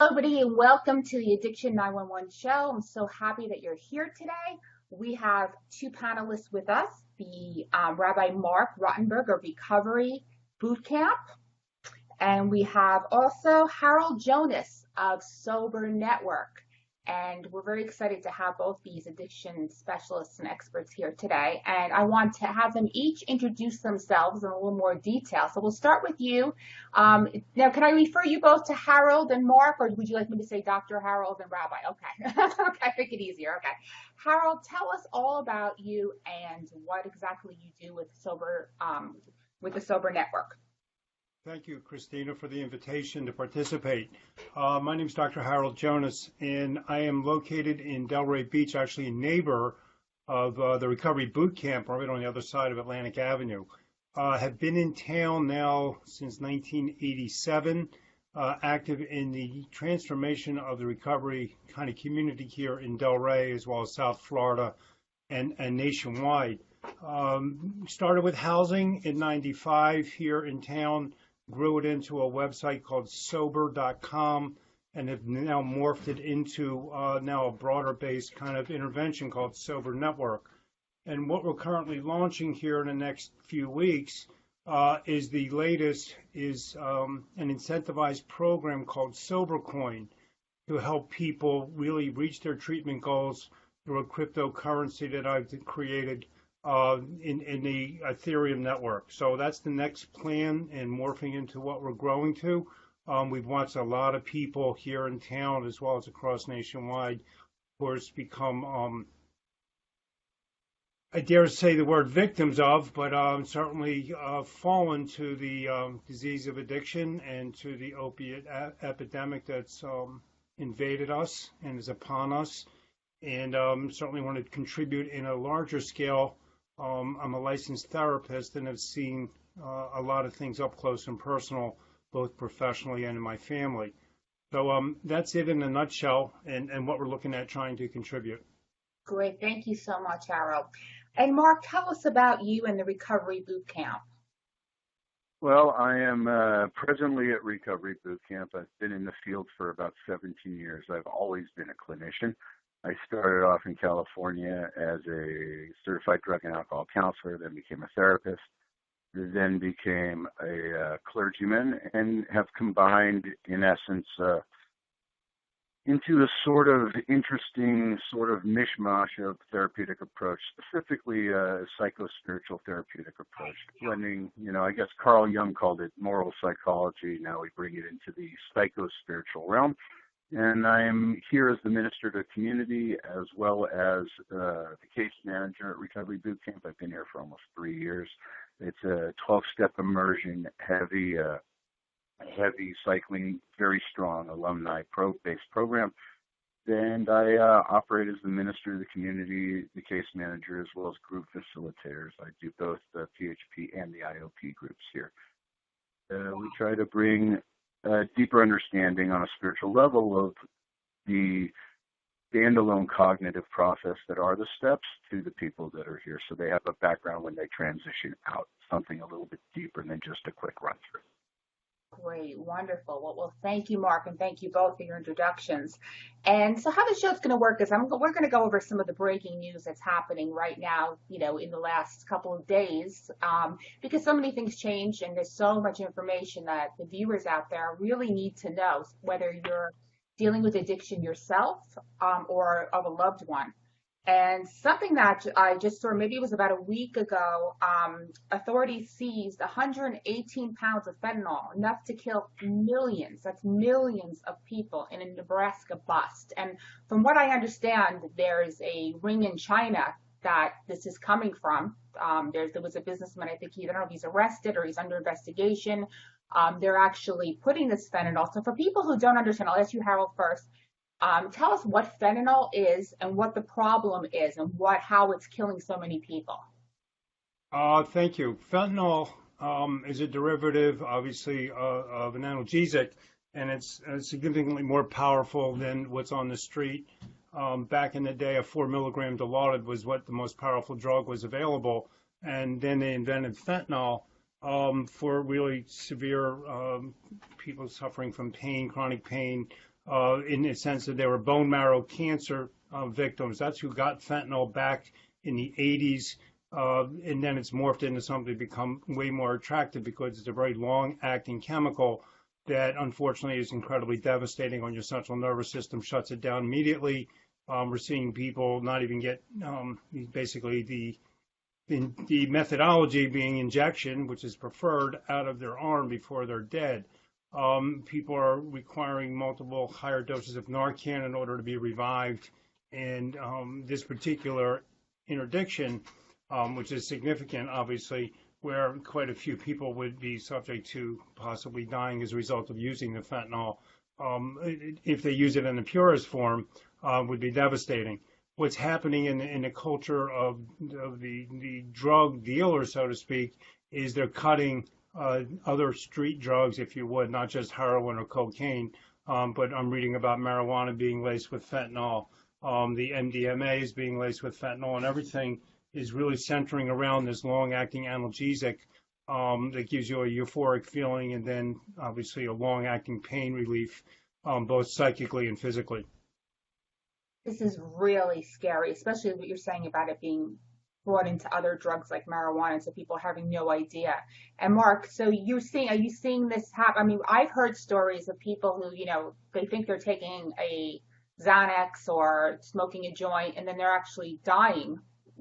Hello, everybody, and welcome to the Addiction 911 show. I'm so happy that you're here today. We have two panelists with us, the Rabbi Mark Rotenberg of Recovery Boot Camp, and we have also Harold Jonas of Sober Network. And we're very excited to have both these addiction specialists and experts here today. And I want to have them each introduce themselves in a little more detail. So we'll start with you. Now, can I refer you both to Harold and Mark, or would you like me to say Dr. Harold and Rabbi? Okay. Okay, make it easier. Okay. Harold, tell us all about you and what exactly you do with the Sober Network. Thank you, Christina, for the invitation to participate. My name is Dr. Harold Jonas, and I am located in Delray Beach, actually a neighbor of the Recovery Boot Camp, right on the other side of Atlantic Avenue. Have been in town now since 1987, active in the transformation of the recovery kind of community here in Delray, as well as South Florida and nationwide. Started with housing in 95 here in town, grew it into a website called sober.com, and have now morphed it into now a broader based kind of intervention called Sober Network. And what we're currently launching here in the next few weeks is the latest is an incentivized program called Sober Coin to help people really reach their treatment goals through a cryptocurrency that I've created in the Ethereum network. So that's the next plan and morphing into what we're growing to. We've watched a lot of people here in town as well as across nationwide, of course, become, I dare say the word victims of, but certainly fallen to the disease of addiction and to the opiate epidemic that's invaded us and is upon us. And certainly want to contribute in a larger scale. I'm a licensed therapist and have seen a lot of things up close and personal, both professionally and in my family. So that's it in a nutshell and what we're looking at trying to contribute. Great. Thank you so much, Harold. And Mark, tell us about you and the Recovery Boot Camp. Well, I am presently at Recovery Boot Camp. I've been in the field for about 17 years. I've always been a clinician. I started off in California as a certified drug and alcohol counselor, then became a therapist, then became a clergyman, and have combined, in essence, into a sort of interesting sort of mishmash of therapeutic approach, specifically a psycho-spiritual therapeutic approach, blending, I guess Carl Jung called it moral psychology. Now we bring it into the psycho-spiritual realm. And I am here as the minister to the community as well as the case manager at Recovery Boot Camp. I've been here for almost 3 years. It's a 12-step immersion, heavy cycling, very strong alumni-based program. And I operate as the minister to the community, the case manager, as well as group facilitators. I do both the PHP and the IOP groups here. We try to bring a deeper understanding on a spiritual level of the standalone cognitive process that are the steps to the people that are here, so they have a background when they transition out, something a little bit deeper than just a quick run through. Great, wonderful. Well, thank you, Mark, and thank you both for your introductions. And so how the show's going to work is we're going to go over some of the breaking news that's happening right now, in the last couple of days, because so many things change and there's so much information that the viewers out there really need to know, whether you're dealing with addiction yourself or of a loved one. And something that I just saw, maybe it was about a week ago, authorities seized 118 pounds of fentanyl, enough to kill millions. That's millions of people in a Nebraska bust. And from what I understand, there's a ring in China that this is coming from. There was a businessman, I don't know if he's arrested or he's under investigation. They're actually putting this fentanyl. So for people who don't understand, I'll ask you, Harold, first. Tell us what fentanyl is and what the problem is and how it's killing so many people. Thank you. Fentanyl is a derivative, obviously, of an analgesic, and it's significantly more powerful than what's on the street. Back in the day, a 4 milligram Dilaudid was what the most powerful drug was available, and then they invented fentanyl for really severe people suffering from pain, chronic pain, in the sense that they were bone marrow cancer victims. That's who got fentanyl back in the 80s. And then it's morphed into something to become way more attractive because it's a very long-acting chemical that unfortunately is incredibly devastating on your central nervous system, shuts it down immediately. We're seeing people not even get basically the methodology being injection, which is preferred, out of their arm before they're dead. People are requiring multiple higher doses of Narcan in order to be revived. And this particular interdiction, which is significant, obviously, where quite a few people would be subject to possibly dying as a result of using the fentanyl, if they use it in the purest form, would be devastating. What's happening in the culture of the drug dealer, so to speak, is they're cutting other street drugs, if you would, not just heroin or cocaine, but I'm reading about marijuana being laced with fentanyl, the MDMA is being laced with fentanyl, and everything is really centering around this long-acting analgesic that gives you a euphoric feeling and then obviously a long-acting pain relief, both psychically and physically. This is really scary, especially what you're saying about it being brought into other drugs like marijuana, so people having no idea. And Mark, so are you seeing this happen? I mean, I've heard stories of people who, they think they're taking a Xanax or smoking a joint, and then they're actually dying,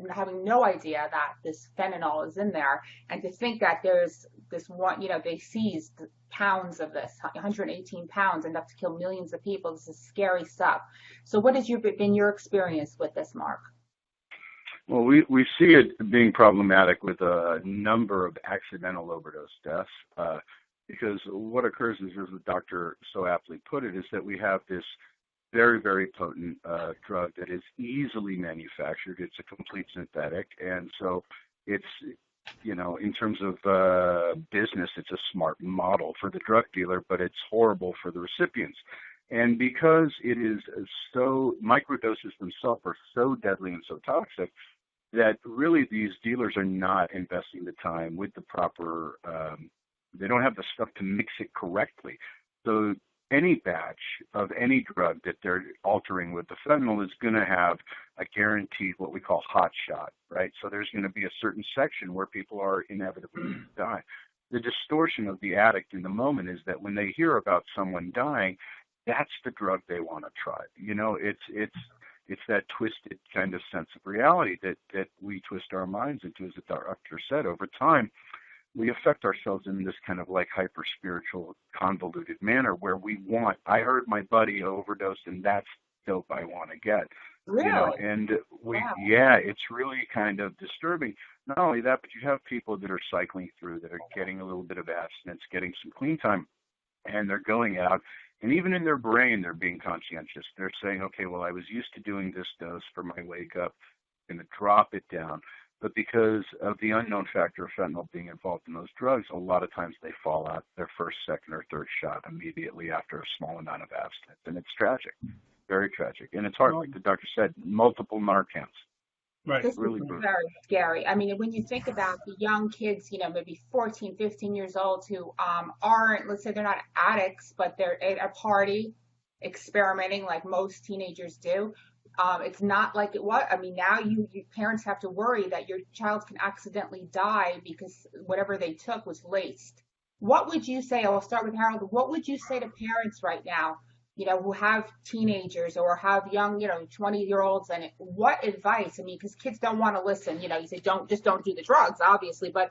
having no idea that this fentanyl is in there. And to think that there's this one, they seized pounds of this, 118 pounds, enough to kill millions of people. This is scary stuff. So what has been your experience with this, Mark? Well, we see it being problematic with a number of accidental overdose deaths, because what occurs is, as the doctor so aptly put it, is that we have this very, very potent drug that is easily manufactured. It's a complete synthetic, and so it's, in terms of business, it's a smart model for the drug dealer, but it's horrible for the recipients. And because it is so, microdoses themselves are so deadly and so toxic that really these dealers are not investing the time with the proper, they don't have the stuff to mix it correctly. So any batch of any drug that they're altering with the fentanyl is going to have a guaranteed what we call hot shot, right? So there's going to be a certain section where people are inevitably going to die. The distortion of the addict in the moment is that when they hear about someone dying, that's the drug they want to try. It's that twisted kind of sense of reality that we twist our minds into, as the doctor said. Over time, we affect ourselves in this kind of like hyper-spiritual, convoluted manner where I heard my buddy overdosed and that's dope I want to get. Really? And Wow. yeah, it's really kind of disturbing. Not only that, but you have people that are cycling through, that are getting a little bit of abstinence, getting some clean time, and they're going out. And even in their brain, they're being conscientious. They're saying, okay, well, I was used to doing this dose for my wake up, I'm going to drop it down. But because of the unknown factor of fentanyl being involved in those drugs, a lot of times they fall out their first, second, or third shot immediately after a small amount of abstinence. And it's tragic, very tragic. And it's hard, like the doctor said, multiple Narcans. Right. This Really is brutal. very scary. I mean, when you think about the young kids, maybe 14, 15 years old who aren't, let's say they're not addicts, but they're at a party experimenting like most teenagers do. It's not like it was. I mean, now you parents have to worry that your child can accidentally die because whatever they took was laced. What would you say? I'll start with Harold. What would you say to parents right now, who have teenagers or have young, 20-year-olds, and what advice? I mean, because kids don't want to listen. You say don't do the drugs, obviously, but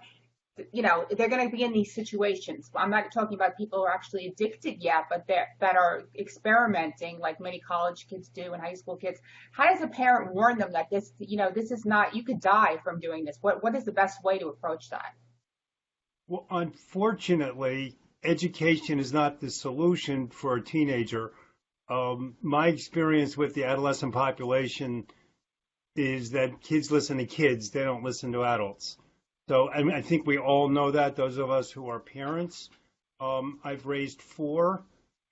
they're going to be in these situations. I'm not talking about people who are actually addicted yet, but that are experimenting like many college kids do and high school kids. How does a parent warn them that this is not, you could die from doing this? What is the best way to approach that? Well, unfortunately, education is not the solution for a teenager. My experience with the adolescent population is that kids listen to kids, they don't listen to adults. So I think we all know that, those of us who are parents. I've raised 4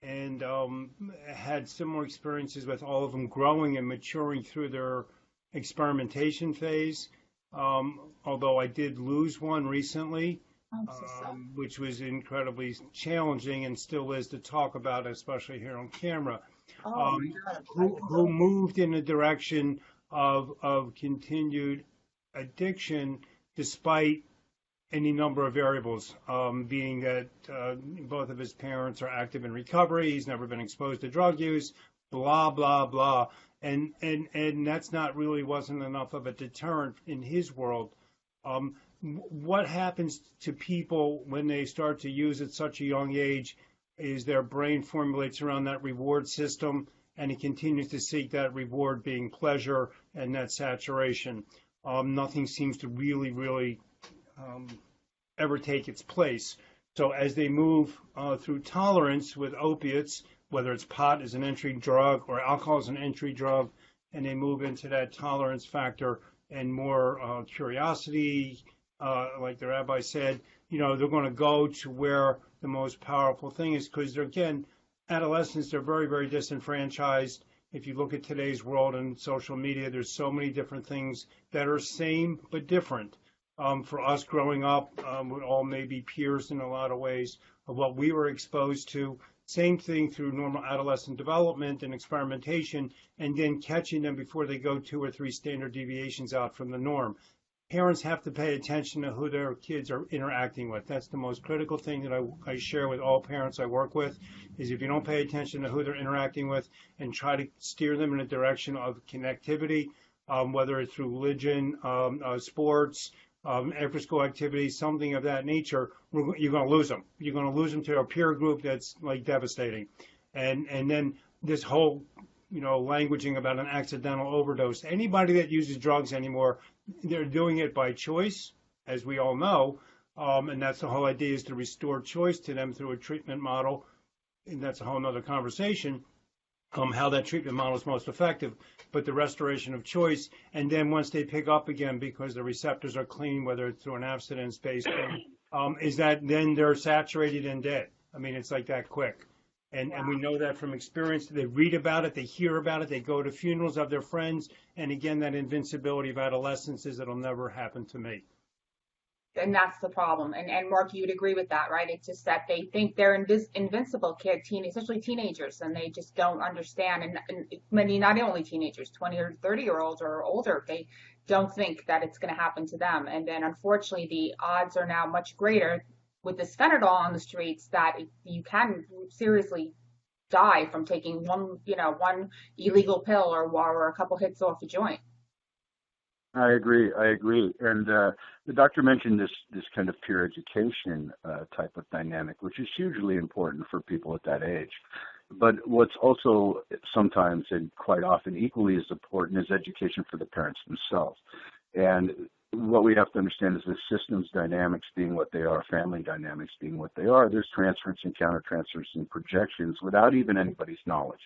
and had similar experiences with all of them growing and maturing through their experimentation phase. Although I did lose one recently, which was incredibly challenging and still is to talk about, especially here on camera. Oh um, my God. who moved in a direction of continued addiction despite any number of variables, being that both of his parents are active in recovery. He's never been exposed to drug use, blah, blah, blah. And that's not really wasn't enough of a deterrent in his world. Um, what happens to people when they start to use at such a young age is their brain formulates around that reward system and it continues to seek that reward being pleasure and that saturation. Nothing seems to really um, ever take its place. So as they move through tolerance with opiates, whether it's pot as an entry drug or alcohol as an entry drug, and they move into that tolerance factor and more curiosity, like the rabbi said, they're going to go to where the most powerful thing is because they're, again, adolescents, they're very disenfranchised. If you look at today's world and social media, there's so many different things that are same but different. For us growing up, we're all maybe peers in a lot of ways of what we were exposed to. Same thing through normal adolescent development and experimentation, and then catching them before they go 2 or 3 standard deviations out from the norm. Parents have to pay attention to who their kids are interacting with. That's the most critical thing that I share with all parents I work with, is if you don't pay attention to who they're interacting with and try to steer them in a direction of connectivity, whether it's through religion, sports, after-school activities, something of that nature, you're going to lose them. You're going to lose them to a peer group that's like devastating. And then this whole, languaging about an accidental overdose. Anybody that uses drugs anymore, they're doing it by choice, as we all know. And that's the whole idea, is to restore choice to them through a treatment model. And that's a whole nother conversation. How that treatment model is most effective, but the restoration of choice. And then once they pick up again, because the receptors are clean, whether it's through an abstinence-based thing, is that then they're saturated and dead. I mean, it's like that quick. And we know that from experience. They read about it, they hear about it, they go to funerals of their friends. And again, that invincibility of adolescence is it'll never happen to me. And that's the problem. And Mark, you would agree with that, right? It's just that they think they're invincible especially teenagers, and they just don't understand. And many, not only teenagers, 20 or 30-year-olds or older, they don't think that it's going to happen to them. And then unfortunately, the odds are now much greater with this fentanyl on the streets that you can seriously die from taking one illegal pill or a couple hits off a joint. I agree. And the doctor mentioned this kind of peer education type of dynamic, which is hugely important for people at that age. But what's also sometimes and quite often equally as important is education for the parents themselves. And what we have to understand is the systems dynamics being what they are, family dynamics being what they are, there's transference and countertransference and projections without even anybody's knowledge.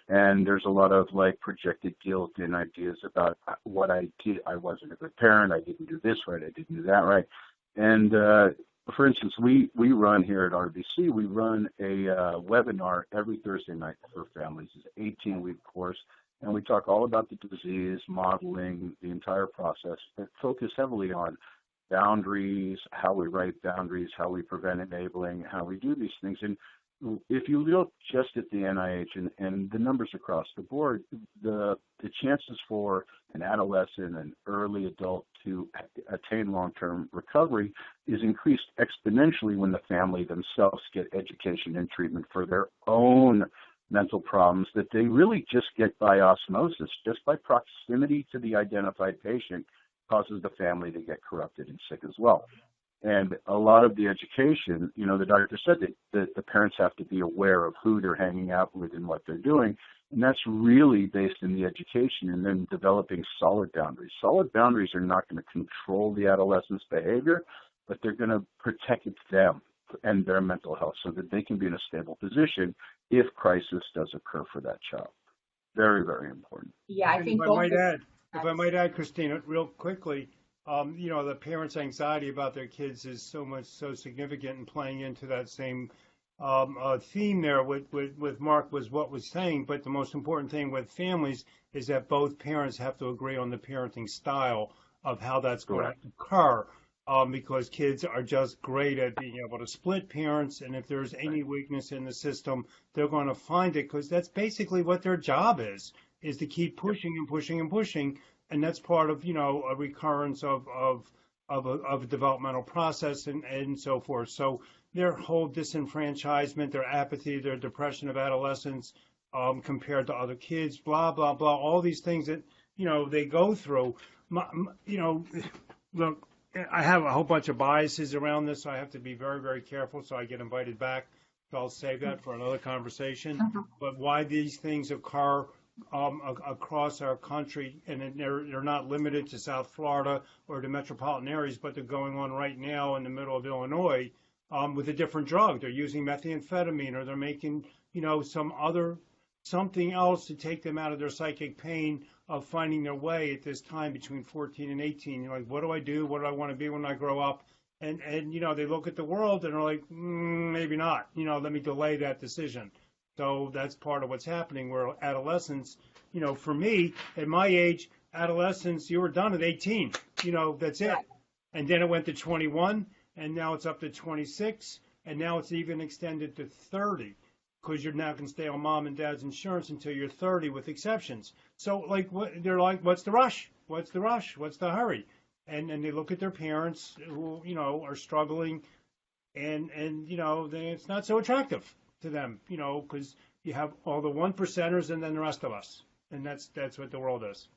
And there's a lot of projected guilt and ideas about what I did. I wasn't a good parent. I didn't do this right. I didn't do that right. And for instance, we run here at RBC, we run a webinar every Thursday night for families. It's an 18-week course. And we talk all about the disease, modeling, the entire process, and focus heavily on boundaries, how we write boundaries, how we prevent enabling, how we do these things. And if you look just at the NIH and the numbers across the board, the chances for an adolescent and early adult to attain long-term recovery is increased exponentially when the family themselves get education and treatment for their own mental problems that they really just get by osmosis, just by proximity to the identified patient causes the family to get corrupted and sick as well. And a lot of the education, the doctor said that the parents have to be aware of who they're hanging out with and what they're doing. And that's really based in the education and then developing solid boundaries. Solid boundaries are not going to control the adolescent's behavior, but they're going to protect them and their mental health so that they can be in a stable position if crisis does occur for that child. Very, very important. Yeah, I think if I might add, Christina, real quickly, the parents' anxiety about their kids is so significant and playing into that same theme there with Mark was what was saying. But the most important thing with families is that both parents have to agree on the parenting style of how that's going to occur. because kids are just great at being able to split parents. And if there's any weakness in the system, they're going to find it because that's basically what their job is to keep pushing and pushing and pushing. And that's part of, a recurrence of a developmental process and so forth. So their whole disenfranchisement, their apathy, their depression of adolescence, compared to other kids, blah, blah, blah, all these things that, they go through. Look, I have a whole bunch of biases around this, so I have to be very, very careful so I get invited back. So I'll save that for another conversation. But why these things occur across our country, and they're not limited to South Florida or the metropolitan areas, but they're going on right now in the middle of Illinois with a different drug. They're using methamphetamine, or they're making, something else to take them out of their psychic pain of finding their way at this time between 14 and 18. You're like, what do I do? What do I want to be when I grow up? And they look at the world and are like, maybe not. Let me delay that decision. So that's part of what's happening. Where adolescence, for me, at my age, adolescence, you were done at 18. That's it. And then it went to 21, and now it's up to 26, and now it's even extended to 30. Because you're now going to stay on mom and dad's insurance until you're 30 with exceptions. So they're like, what's the rush? What's the rush? What's the hurry? And they look at their parents who, are struggling and it's not so attractive to them, because you have all the one percenters and then the rest of us. And that's what the world is.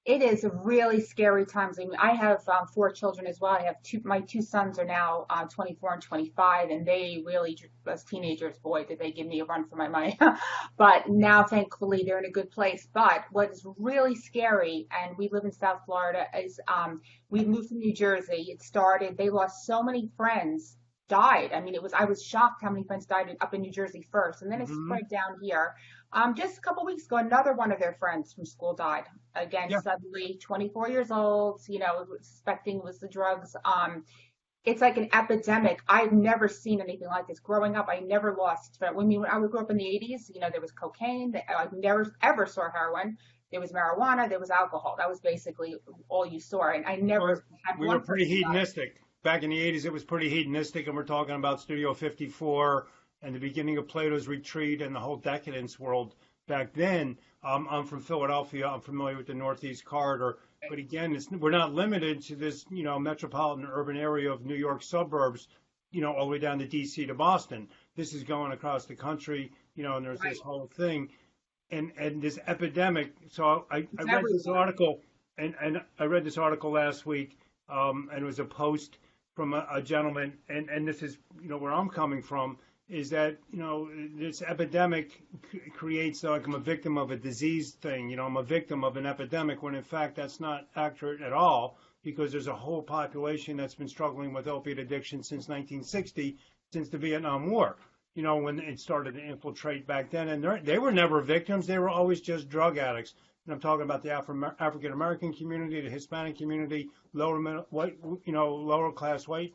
It is really scary times. I mean, I have 4 children as well. I have my 2 sons are now 24 and 25, and they really, as teenagers, boy, did they give me a run for my money. But now, thankfully, they're in a good place. But what is really scary, and we live in South Florida, is we moved from New Jersey. They lost so many friends, died. I mean, I was shocked how many friends died up in New Jersey first, and then it spread down here. Just a couple weeks ago, another one of their friends from school died. Again, suddenly 24 years old, suspecting it was the drugs. It's like an epidemic. I've never seen anything like this. Growing up, I never lost. When I grew up in the 80s, there was cocaine. I never ever saw heroin. There was marijuana. There was alcohol. That was basically all you saw. And I never had We were pretty hedonistic. Back in the 80s, it was pretty hedonistic, and we're talking about Studio 54 and the beginning of Plato's Retreat and the whole decadence world back then. I'm from Philadelphia. I'm familiar with the Northeast Corridor. But again, we're not limited to this, metropolitan urban area of New York suburbs, all the way down to D.C. to Boston. This is going across the country, and there's this whole thing. And this epidemic. So I read this article, and I read this article last week, and it was a post from a gentleman, and this is, where I'm coming from, is that, this epidemic creates like I'm a victim of a disease thing, I'm a victim of an epidemic, when in fact that's not accurate at all, because there's a whole population that's been struggling with opiate addiction since 1960, since the Vietnam War, when it started to infiltrate back then. And they were never victims. They were always just drug addicts. And I'm talking about the African American community, the Hispanic community, lower class white,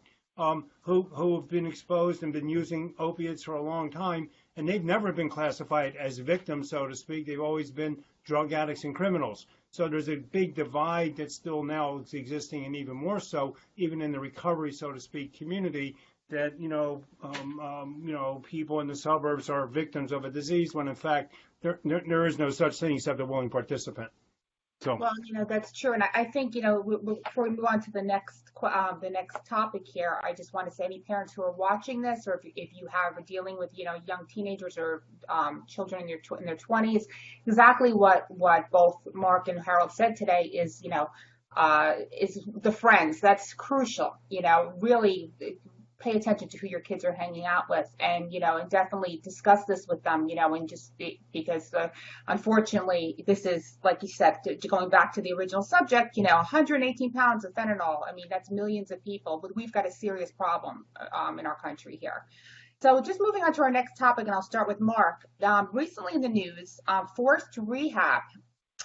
who have been exposed and been using opiates for a long time, and they've never been classified as victims, so to speak. They've always been drug addicts and criminals. So there's a big divide that's still now existing, and even more so, even in the recovery, so to speak, community, that people in the suburbs are victims of a disease, when in fact there is no such thing except a willing participant. So. Well, that's true, and I think before we move on to the next topic here, I just want to say, any parents who are watching this, or if you are dealing with young teenagers or children in their 20s, exactly what both Mark and Harold said today is is the friends. That's crucial. Really pay attention to who your kids are hanging out with, and and definitely discuss this with them, and because unfortunately, this is, like you said, going back to the original subject, 118 pounds of fentanyl. I mean, that's millions of people, but we've got a serious problem in our country here. So just moving on to our next topic, and I'll start with Mark. Recently in the news, forced rehab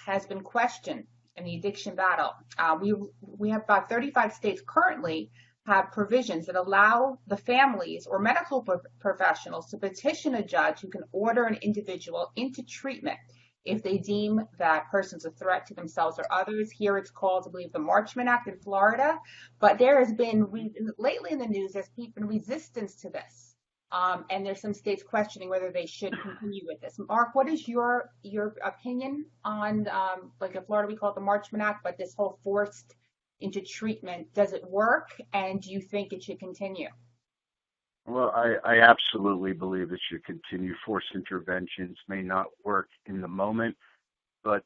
has been questioned in the addiction battle. We have about 35 states currently have provisions that allow the families or medical professionals to petition a judge who can order an individual into treatment if they deem that person's a threat to themselves or others. Here it's called, I believe, the Marchman Act in Florida. But there has been, lately in the news, there's been resistance to this. And there's some states questioning whether they should continue with this. Mark, what is your opinion on, like in Florida, we call it the Marchman Act, but this whole forced into treatment, does it work? And do you think it should continue? Well, I absolutely believe it should continue. Forced interventions may not work in the moment, but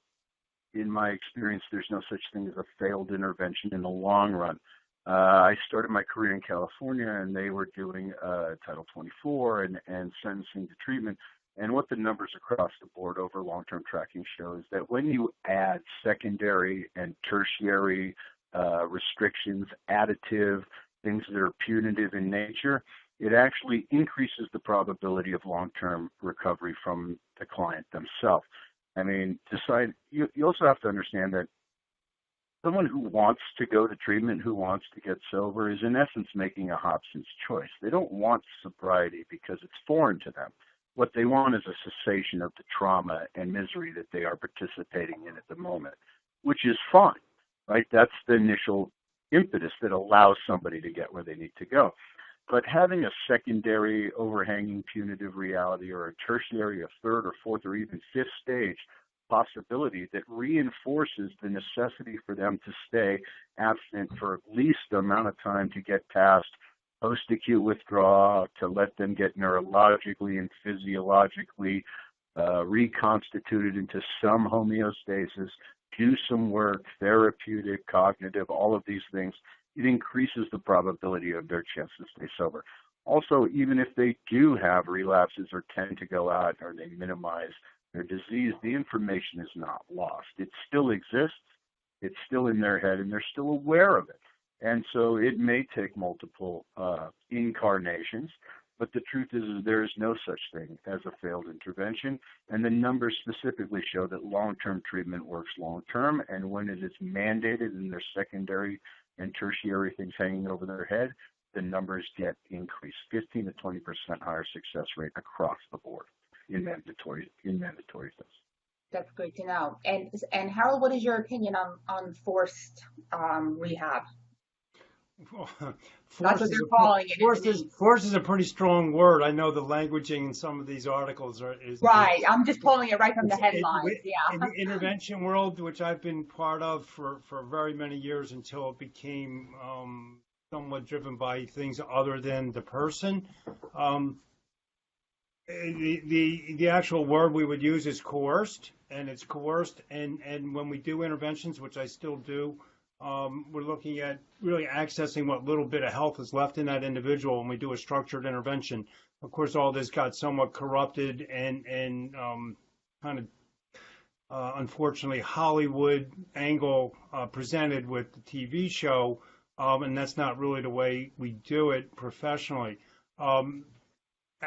in my experience, there's no such thing as a failed intervention in the long run. I started my career in California, and they were doing Title 24 and sentencing to treatment. And what the numbers across the board over long-term tracking show is that when you add secondary and tertiary restrictions, additive, things that are punitive in nature, it actually increases the probability of long-term recovery from the client themselves. I mean, you also have to understand that someone who wants to go to treatment, who wants to get sober, is in essence making a Hobson's choice. They don't want sobriety because it's foreign to them. What they want is a cessation of the trauma and misery that they are participating in at the moment, which is fine, right? That's the initial impetus that allows somebody to get where they need to go. But having a secondary overhanging punitive reality or a tertiary, a third or fourth or even fifth stage possibility that reinforces the necessity for them to stay abstinent for at least the amount of time to get past post-acute withdrawal, to let them get neurologically and physiologically reconstituted into some homeostasis, do some work, therapeutic, cognitive, all of these things. It increases the probability of their chance to stay sober. Also, even if they do have relapses or tend to go out or they minimize their disease, the information is not lost. It still exists. It's still in their head, and they're still aware of it. And so it may take multiple incarnations, but the truth is there is no such thing as a failed intervention, and the numbers specifically show that long-term treatment works long-term, and when it is mandated and there's secondary and tertiary things hanging over their head, the numbers get increased, 15 to 20% higher success rate across the board in mandatory things. That's great to know. And Harold, what is your opinion on forced rehab? That's what they're calling it. Force is a pretty strong word. I know the languaging in some of these articles is right. I'm just pulling it right from the headlines. In the intervention world, which I've been part of for very many years until it became somewhat driven by things other than the person. The actual word we would use is coerced, and it's coerced. And when we do interventions, which I still do, we're looking at really accessing what little bit of health is left in that individual when we do a structured intervention. Of course, all this got somewhat corrupted and kind of, unfortunately, Hollywood angle presented with the TV show, and that's not really the way we do it professionally.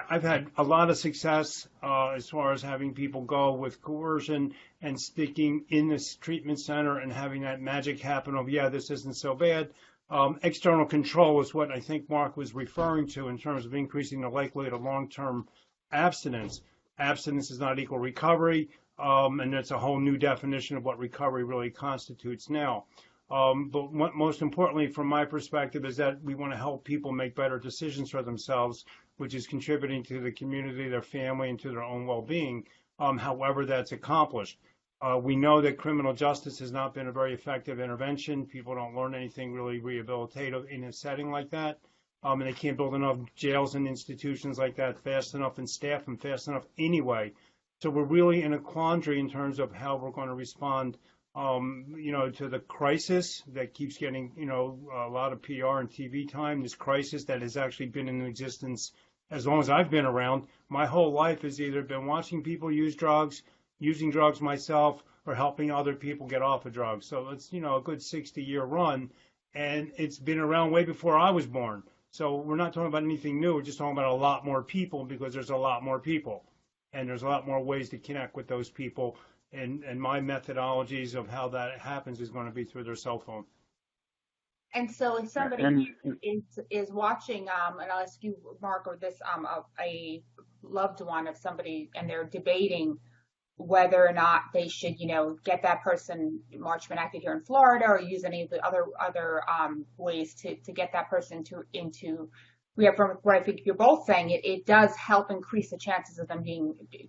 I've had a lot of success as far as having people go with coercion and sticking in this treatment center and having that magic happen of, yeah, this isn't so bad. External control is what I think Mark was referring to in terms of increasing the likelihood of long-term abstinence. Abstinence is not equal recovery, and it's a whole new definition of what recovery really constitutes now. But what, most importantly, from my perspective, is that we want to help people make better decisions for themselves, which is contributing to the community, their family, and to their own well-being, however that's accomplished. We know that criminal justice has not been a very effective intervention. People don't learn anything really rehabilitative in a setting like that, and they can't build enough jails and institutions like that fast enough and staff them fast enough anyway. So we're really in a quandary in terms of how we're going to respond to the crisis that keeps getting, a lot of PR and TV time, this crisis that has actually been in existence as long as I've been around. My whole life has either been watching people use drugs, using drugs myself, or helping other people get off of drugs. So it's, a good 60-year run, and it's been around way before I was born. So we're not talking about anything new. We're just talking about a lot more people because there's a lot more people, and there's a lot more ways to connect with those people. And my methodologies of how that happens is going to be through their cell phone. And so if somebody is watching, and I'll ask you, Mark, or this, a loved one of somebody, and they're debating whether or not they should, get that person Marchman active here in Florida or use any of the other ways to get that person into rehab. From what I think you're both saying, it does help increase the chances of them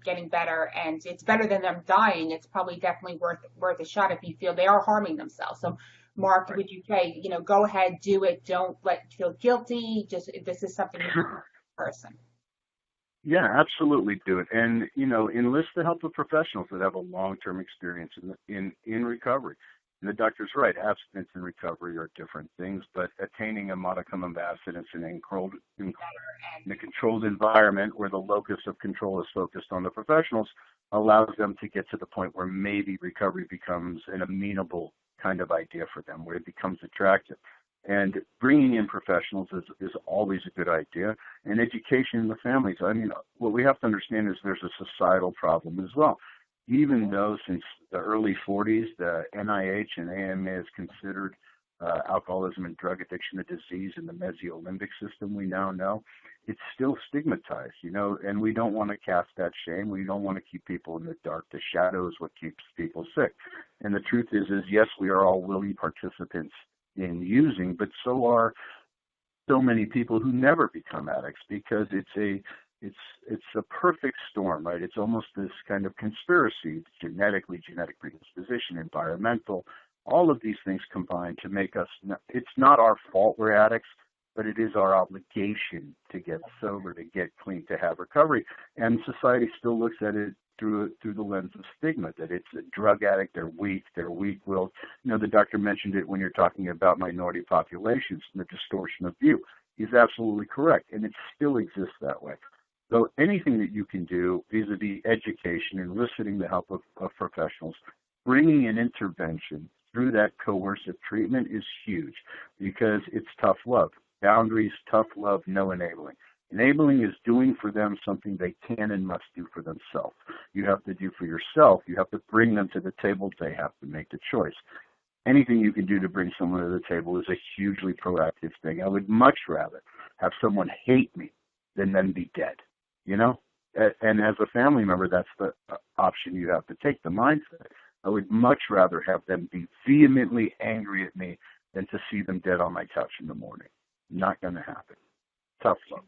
getting better, and it's better than them dying. It's probably definitely worth a shot if you feel they are harming themselves. So Mark, Right. would you say, go ahead, do it, don't feel guilty, just this is something you Sure. person. Yeah, absolutely do it. And, enlist the help of professionals that have a long-term experience in recovery. And the doctor's right, abstinence and recovery are different things, but attaining a modicum of abstinence in a controlled environment where the locus of control is focused on the professionals allows them to get to the point where maybe recovery becomes an amenable kind of idea for them, where it becomes attractive. And bringing in professionals is always a good idea. And education in the families. I mean, what we have to understand is there's a societal problem as well. Even though since the early 40s, the NIH and AMA has considered alcoholism and drug addiction a disease in the mesolimbic system, we now know it's still stigmatized, and we don't want to cast that shame. We don't want to keep people in the dark. The shadow is what keeps people sick. And the truth is yes, we are all willing participants in using, but so are so many people who never become addicts, because it's a perfect storm, right? It's almost this kind of conspiracy, genetic predisposition, environmental, all of these things combine to make us, it's not our fault we're addicts, but it is our obligation to get sober, to get clean, to have recovery. And society still looks at it through the lens of stigma, that it's a drug addict, they're weak-willed. The doctor mentioned it when you're talking about minority populations and the distortion of view. He's absolutely correct, and it still exists that way. So anything that you can do vis-a-vis education, eliciting the help of professionals, bringing an intervention through that coercive treatment is huge, because it's tough love. Boundaries, tough love, no enabling. Enabling is doing for them something they can and must do for themselves. You have to do for yourself. You have to bring them to the table. They have to make the choice. Anything you can do to bring someone to the table is a hugely proactive thing. I would much rather have someone hate me than them be dead, And as a family member, that's the option you have to take, the mindset. I would much rather have them be vehemently angry at me than to see them dead on my couch in the morning. Not going to happen. Tough love.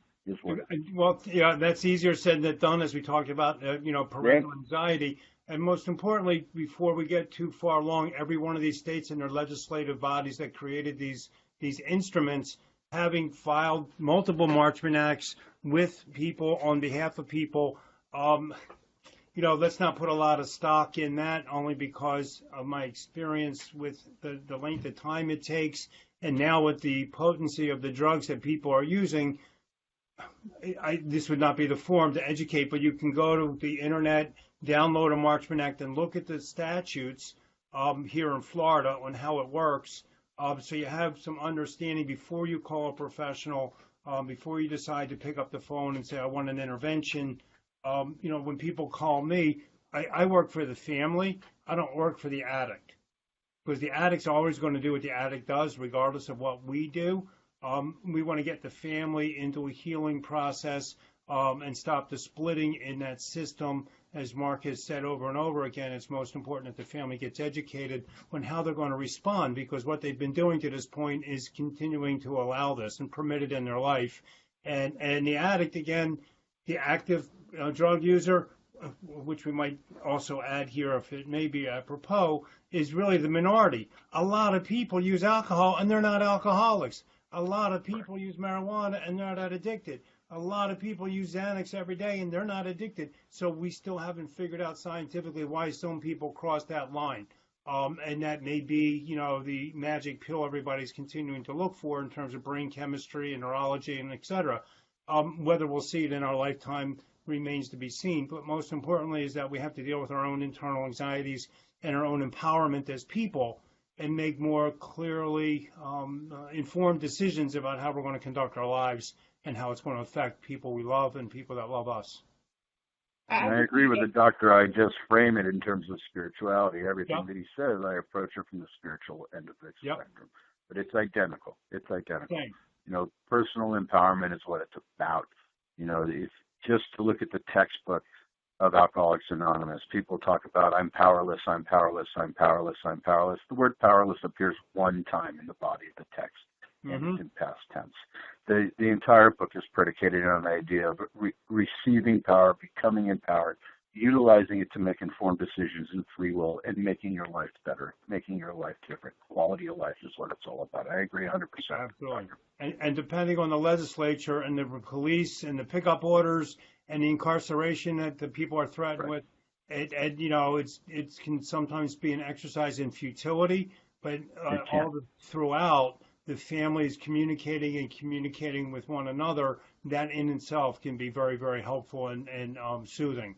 Well, yeah, that's easier said than done, as we talked about, parental anxiety. And most importantly, before we get too far along, every one of these states and their legislative bodies that created these instruments, having filed multiple Marchman Acts with people on behalf of people, let's not put a lot of stock in that, only because of my experience with the length of time it takes, and now with the potency of the drugs that people are using. This would not be the forum to educate, but you can go to the internet, download a Marchman Act, and look at the statutes here in Florida on how it works, so you have some understanding before you call a professional, before you decide to pick up the phone and say, I want an intervention. When people call me, I work for the family. I don't work for the addict, because the addict's always going to do what the addict does, regardless of what we do. We want to get the family into a healing process and stop the splitting in that system. As Mark has said over and over again, it's most important that the family gets educated on how they're going to respond, because what they've been doing to this point is continuing to allow this and permit it in their life. And the addict, again, the active drug user, which we might also add here if it may be apropos, is really the minority. A lot of people use alcohol and they're not alcoholics. A lot of people use marijuana and they're not addicted. A lot of people use Xanax every day and they're not addicted. So we still haven't figured out scientifically why some people cross that line. And that may be, the magic pill everybody's continuing to look for in terms of brain chemistry and neurology and et cetera. Whether we'll see it in our lifetime remains to be seen. But most importantly is that we have to deal with our own internal anxieties and our own empowerment as people, and make more clearly informed decisions about how we're going to conduct our lives and how it's going to affect people we love and people that love us. And I agree with the doctor. I just frame it in terms of spirituality. Everything that he says, I approach it from the spiritual end of the spectrum. But it's identical. Same. Personal empowerment is what it's about. It's just to look at the textbook. of Alcoholics Anonymous. People talk about, I'm powerless, I'm powerless, I'm powerless, I'm powerless. The word powerless appears one time in the body of the text, and it's in past tense. The entire book is predicated on the idea of receiving power, becoming empowered, utilizing it to make informed decisions and free will, and making your life better, making your life different. Quality of life is what it's all about. I agree 100%. Absolutely. And depending on the legislature and the police and the pickup orders and the incarceration that the people are threatened with, it can sometimes be an exercise in futility, but throughout the families communicating with one another, that in itself can be very, very helpful and soothing.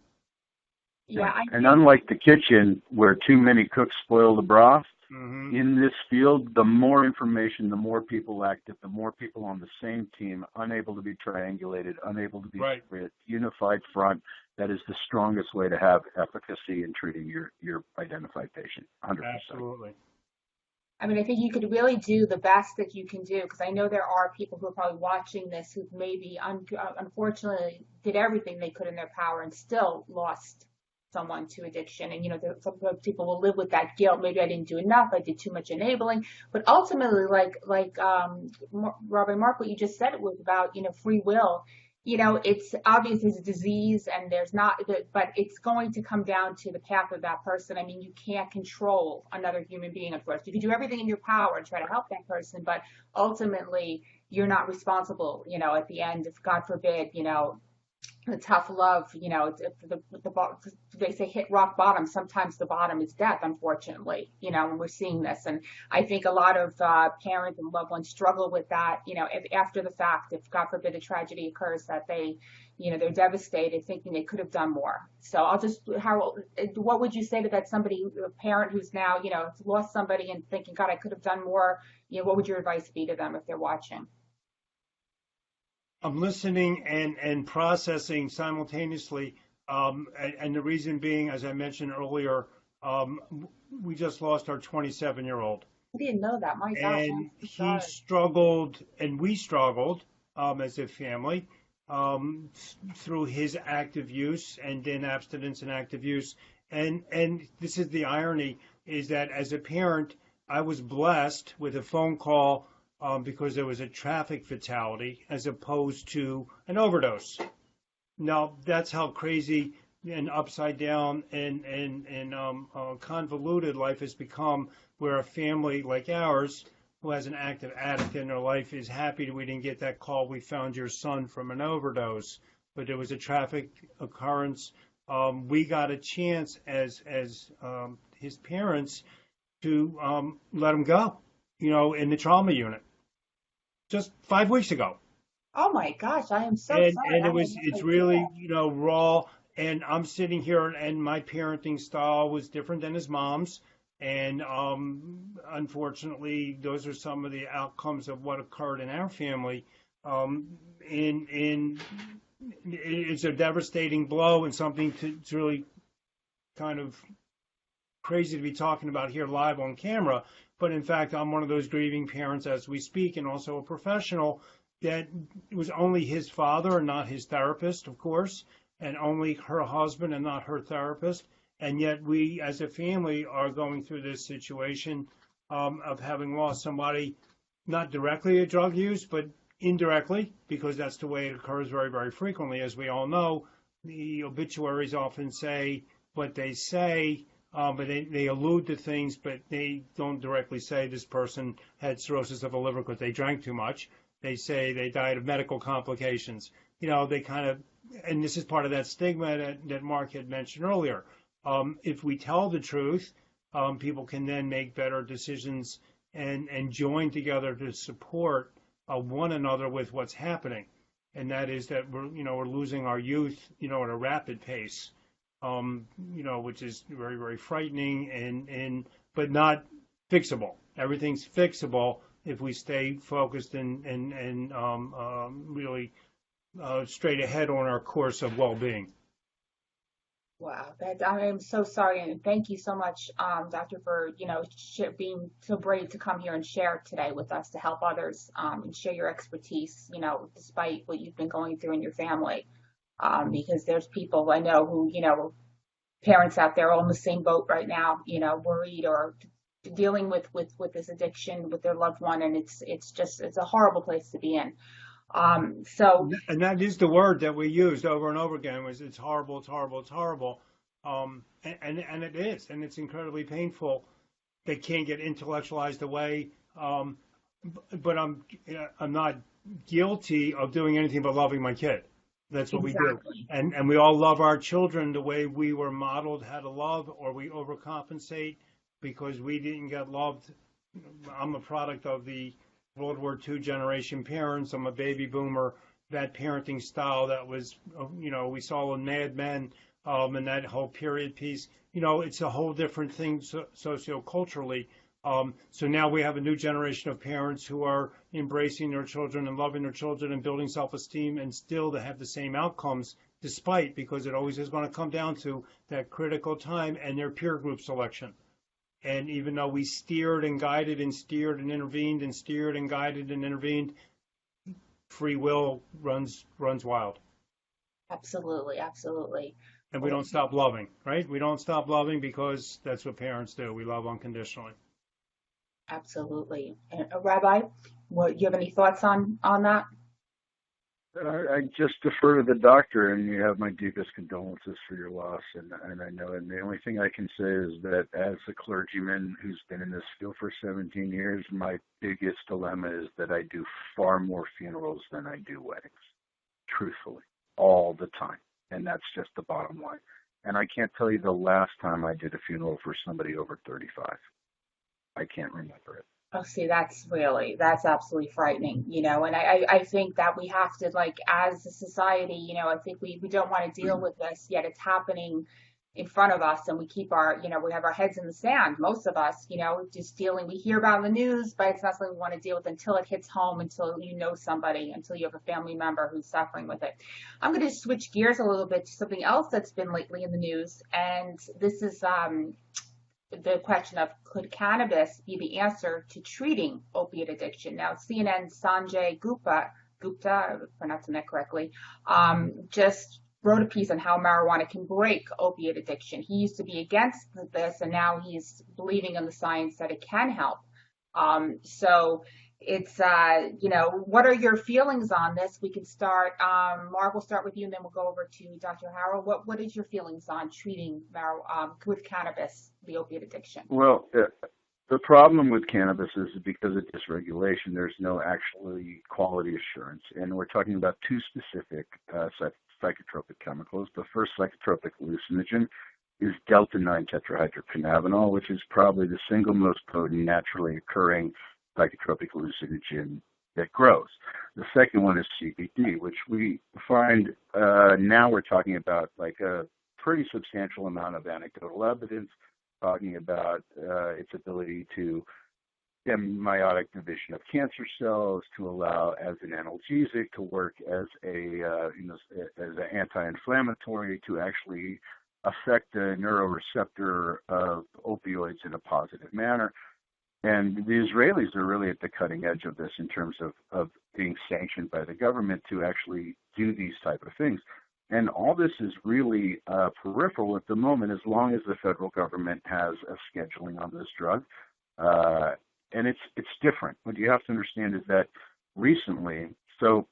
Yeah, and unlike the kitchen where too many cooks spoil the broth, in this field, the more information, the more people active, the more people on the same team, unable to be triangulated, unable to be split, unified front, that is the strongest way to have efficacy in treating your identified patient, 100%. Absolutely. I mean, I think you could really do the best that you can do, because I know there are people who are probably watching this who maybe unfortunately did everything they could in their power and still lost someone to addiction. And, some people will live with that guilt. Maybe I didn't do enough. I did too much enabling. But ultimately, like Rob and Mark, what you just said, it was about, free will. It's obvious there's a disease and there's not, but it's going to come down to the path of that person. I mean, you can't control another human being at first. You can do everything in your power and try to help that person, but ultimately you're not responsible, at the end, if God forbid, the tough love, they say hit rock bottom. Sometimes the bottom is death, unfortunately, and we're seeing this. And I think a lot of parents and loved ones struggle with that, if after the fact, if God forbid a tragedy occurs, that they, they're devastated, thinking they could have done more. So Harold, what would you say to that a parent who's now, lost somebody and thinking, God, I could have done more? What would your advice be to them if they're watching? I'm listening and processing simultaneously, and the reason being, as I mentioned earlier, we just lost our 27-year-old. I didn't know that. My gosh. And he struggled, and we struggled as a family through his active use and then abstinence and active use. And this is the irony, is that as a parent, I was blessed with a phone call because there was a traffic fatality as opposed to an overdose. Now, that's how crazy and upside down and convoluted life has become, where a family like ours, who has an active addict in their life, is happy that we didn't get that call, we found your son from an overdose. But there was a traffic occurrence. We got a chance as his parents to let him go, in the trauma unit. Just 5 weeks ago. Oh my gosh, I am so sorry. And it's really, raw. And I'm sitting here, and my parenting style was different than his mom's. And unfortunately, those are some of the outcomes of what occurred in our family. It's a devastating blow and something to really kind of crazy to be talking about here live on camera. But in fact, I'm one of those grieving parents as we speak, and also a professional that it was only his father and not his therapist, of course, and only her husband and not her therapist. And yet we, as a family, are going through this situation of having lost somebody, not directly to drug use, but indirectly, because that's the way it occurs very, very frequently. As we all know, the obituaries often say what they say, but they allude to things, but they don't directly say this person had cirrhosis of the liver because they drank too much. They say they died of medical complications. They kind of, and this is part of that stigma that Mark had mentioned earlier. If we tell the truth, people can then make better decisions and join together to support one another with what's happening. And that is that we're losing our youth, at a rapid pace. Which is very, very frightening but not fixable. Everything's fixable if we stay focused and really straight ahead on our course of well-being. Wow, I am so sorry, and thank you so much, Doctor, for being so brave to come here and share today with us to help others and share your expertise. Despite what you've been going through in your family. because there's people I know who, parents out there all in the same boat right now, worried or dealing with this addiction with their loved one, and it's a horrible place to be in. So And that is the word that we used over and over again was it's horrible, it's horrible, it's horrible. And it is, and it's incredibly painful. They can't get intellectualized away. But I'm not guilty of doing anything but loving my kid. That's what we do. exactly. And we all love our children the way we were modeled how to love, or we overcompensate because we didn't get loved. I'm a product of the World War II generation parents. I'm a baby boomer. That parenting style that was, we saw in Mad Men, and that whole period piece. It's a whole different thing socioculturally. So now we have a new generation of parents who are embracing their children and loving their children and building self-esteem, and still they have the same outcomes, despite, because it always is going to come down to that critical time and their peer group selection. And even though we steered and guided and steered and intervened and steered and guided and intervened, free will runs wild. Absolutely, absolutely. And we don't stop loving, right? We don't stop loving because that's what parents do. We love unconditionally. Absolutely. And, Rabbi, do you have any thoughts on that? I just defer to the doctor, and you have my deepest condolences for your loss. And I know, and the only thing I can say is that as a clergyman who's been in this field for 17 years, my biggest dilemma is that I do far more funerals than I do weddings, truthfully, all the time. And that's just the bottom line. And I can't tell you the last time I did a funeral for somebody over 35. I can't remember it. Oh, see, that's absolutely frightening, and I think that we have to, like, as a society, I think we don't want to deal with this, yet it's happening in front of us, and we keep we have our heads in the sand, most of us, just we hear about it in the news, but it's not something we want to deal with until it hits home, until somebody, until you have a family member who's suffering with it. I'm going to switch gears a little bit to something else that's been lately in the news, and this is the question of, could cannabis be the answer to treating opiate addiction? Now, CNN's Sanjay Gupta, if I'm pronouncing that correctly, just wrote a piece on how marijuana can break opiate addiction. He used to be against this, and now he's believing in the science that it can help. So it's, what are your feelings on this? We can start, Mark, we'll start with you, and then we'll go over to Dr. Harold. What is your feelings on treating with cannabis, the opiate addiction? Well, the problem with cannabis is because of dysregulation, there's no actually quality assurance. And we're talking about two specific psychotropic chemicals. The first psychotropic hallucinogen is delta-9 tetrahydrocannabinol, which is probably the single most potent naturally occurring psychotropic hallucinogen that grows. The second one is CBD, which we find now we're talking about like a pretty substantial amount of anecdotal evidence talking about its ability to stem meiotic division of cancer cells, to allow as an analgesic, to work as as an anti-inflammatory, to actually affect the neuroreceptor of opioids in a positive manner. And the Israelis are really at the cutting edge of this in terms of being sanctioned by the government to actually do these type of things. And all this is really peripheral at the moment, as long as the federal government has a scheduling on this drug. And it's different. What you have to understand is that recently, so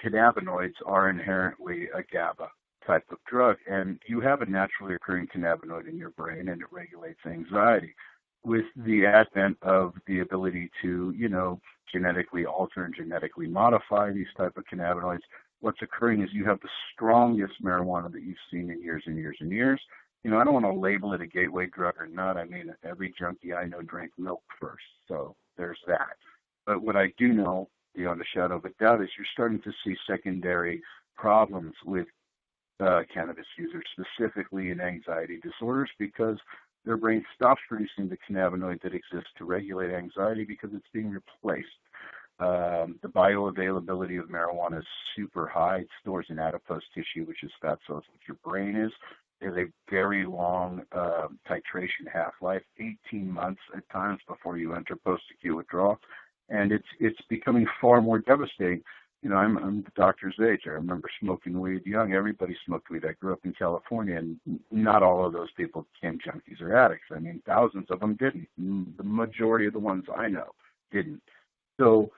cannabinoids are inherently a GABA type of drug, and you have a naturally occurring cannabinoid in your brain, and it regulates anxiety. With the advent of the ability to, genetically alter and genetically modify these type of cannabinoids, what's occurring is you have the strongest marijuana that you've seen in years and years and years. I don't want to label it a gateway drug or not. I mean, every junkie I know drank milk first, so there's that. But what I do know, beyond a shadow of a doubt, is you're starting to see secondary problems with cannabis users, specifically in anxiety disorders, because their brain stops producing the cannabinoid that exists to regulate anxiety because it's being replaced. The bioavailability of marijuana is super high. It stores in adipose tissue, which is fat cells, which your brain is. There's a very long titration half-life, 18 months at times before you enter post-acute withdrawal. And it's becoming far more devastating. I'm the doctor's age. I remember smoking weed young. Everybody smoked weed. I grew up in California, and not all of those people became junkies or addicts. I mean, thousands of them didn't. The majority of the ones I know didn't. So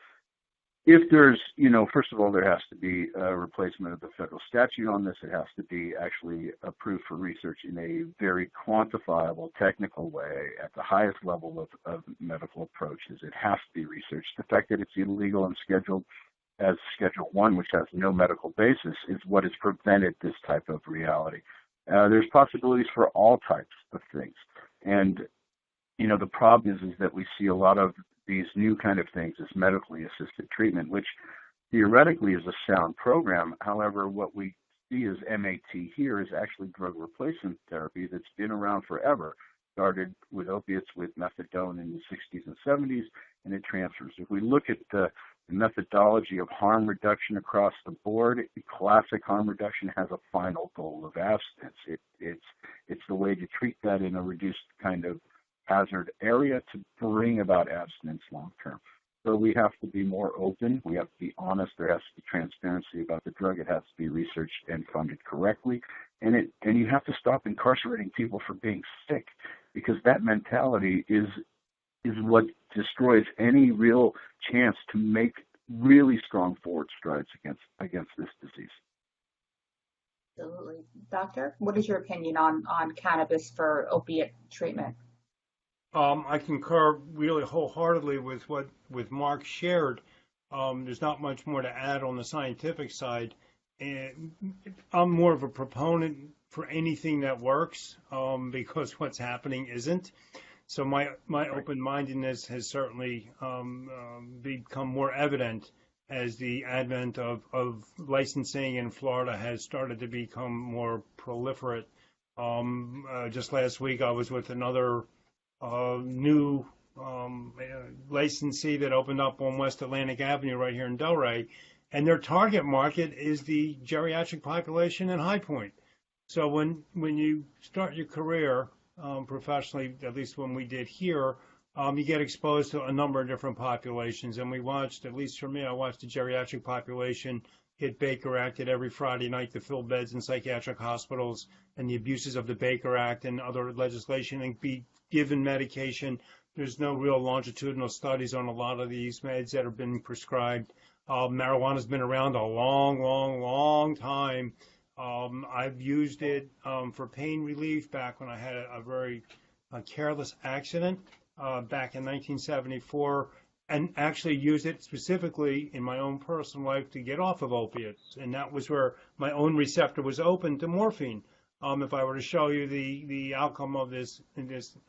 if there's, first of all, there has to be a replacement of the federal statute on this. It has to be actually approved for research in a very quantifiable, technical way at the highest level of medical approaches. It has to be researched. The fact that it's illegal and scheduled as Schedule 1, which has no medical basis, is what has prevented this type of reality. There's possibilities for all types of things. And, the problem is that we see a lot of these new kind of things as medically assisted treatment, which theoretically is a sound program. However, what we see as MAT here is actually drug replacement therapy that's been around forever. Started with opiates with methadone in the 60s and 70s, and it transfers. If we look at the methodology of harm reduction across the board, classic harm reduction has a final goal of abstinence. It's the way to treat that in a reduced kind of hazard area to bring about abstinence long term. So we have to be more open. We have to be honest. There has to be transparency about the drug. It has to be researched and funded correctly. And you have to stop incarcerating people for being sick, because that mentality is what destroys any real chance to make really strong forward strides against this disease. Absolutely. Doctor, what is your opinion on cannabis for opiate treatment? I concur really wholeheartedly with Mark shared. There's not much more to add on the scientific side. And I'm more of a proponent for anything that works, because what's happening isn't. So my open-mindedness has certainly become more evident as the advent of licensing in Florida has started to become more proliferate. Just last week, I was with another new licensee that opened up on West Atlantic Avenue right here in Delray, and their target market is the geriatric population in High Point. So when you start your career professionally, at least when we did here, you get exposed to a number of different populations, and we watched, at least for me, I watched the geriatric population get Baker Acted every Friday night to fill beds in psychiatric hospitals, and the abuses of the Baker Act and other legislation, and be given medication. There's no real longitudinal studies on a lot of these meds that have been prescribed. Marijuana's been around a long time. I've used it for pain relief back when I had a very careless accident back in 1974, and actually used it specifically in my own personal life to get off of opiates. And that was where my own receptor was open to morphine. If I were to show you the outcome of this,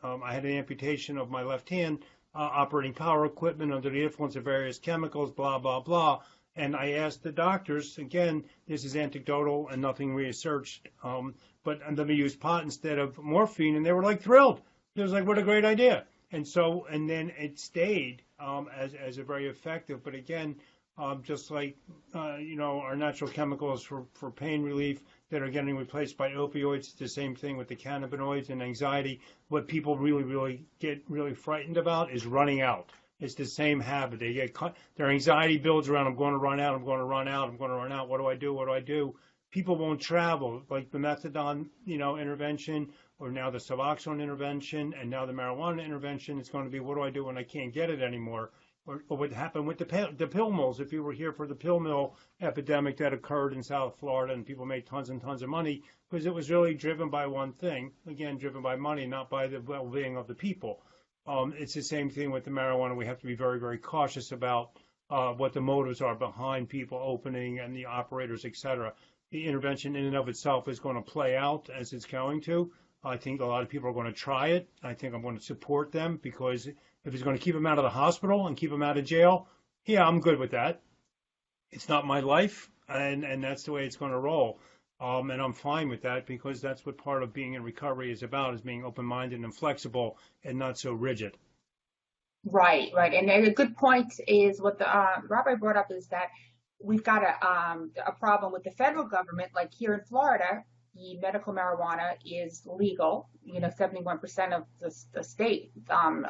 I had an amputation of my left hand, operating power equipment under the influence of various chemicals, blah, blah, blah. And I asked the doctors, again, this is anecdotal and nothing researched, but let me use pot instead of morphine, and they were like thrilled. It was like, what a great idea. And then it stayed as a very effective, but again, just like, our natural chemicals for pain relief that are getting replaced by opioids, it's the same thing with the cannabinoids and anxiety. What people really get really frightened about is running out. It's the same habit. They get their anxiety builds around, I'm going to run out, I'm going to run out, I'm going to run out. What do I do? People won't travel, like the methadone, intervention, or now the Suboxone intervention, and now the marijuana intervention. It's going to be, what do I do when I can't get it anymore? Or what happened with the pill mills. If you were here for the pill mill epidemic that occurred in South Florida, and people made tons and tons of money, because it was really driven by one thing, again, driven by money, not by the well-being of the people. It's the same thing with the marijuana. We have to be very, very cautious about what the motives are behind people opening and the operators, et cetera. The intervention in and of itself is going to play out as it's going to. I think a lot of people are going to try it. I think I'm going to support them, because if it's going to keep them out of the hospital and keep them out of jail, yeah, I'm good with that. It's not my life, and that's the way it's going to roll. And I'm fine with that, because that's what part of being in recovery is about, is being open-minded and flexible and not so rigid. Right. And a good point is what the Rabbi brought up, is that we've got a problem with the federal government. Like here in Florida, the medical marijuana is legal. 71% of the state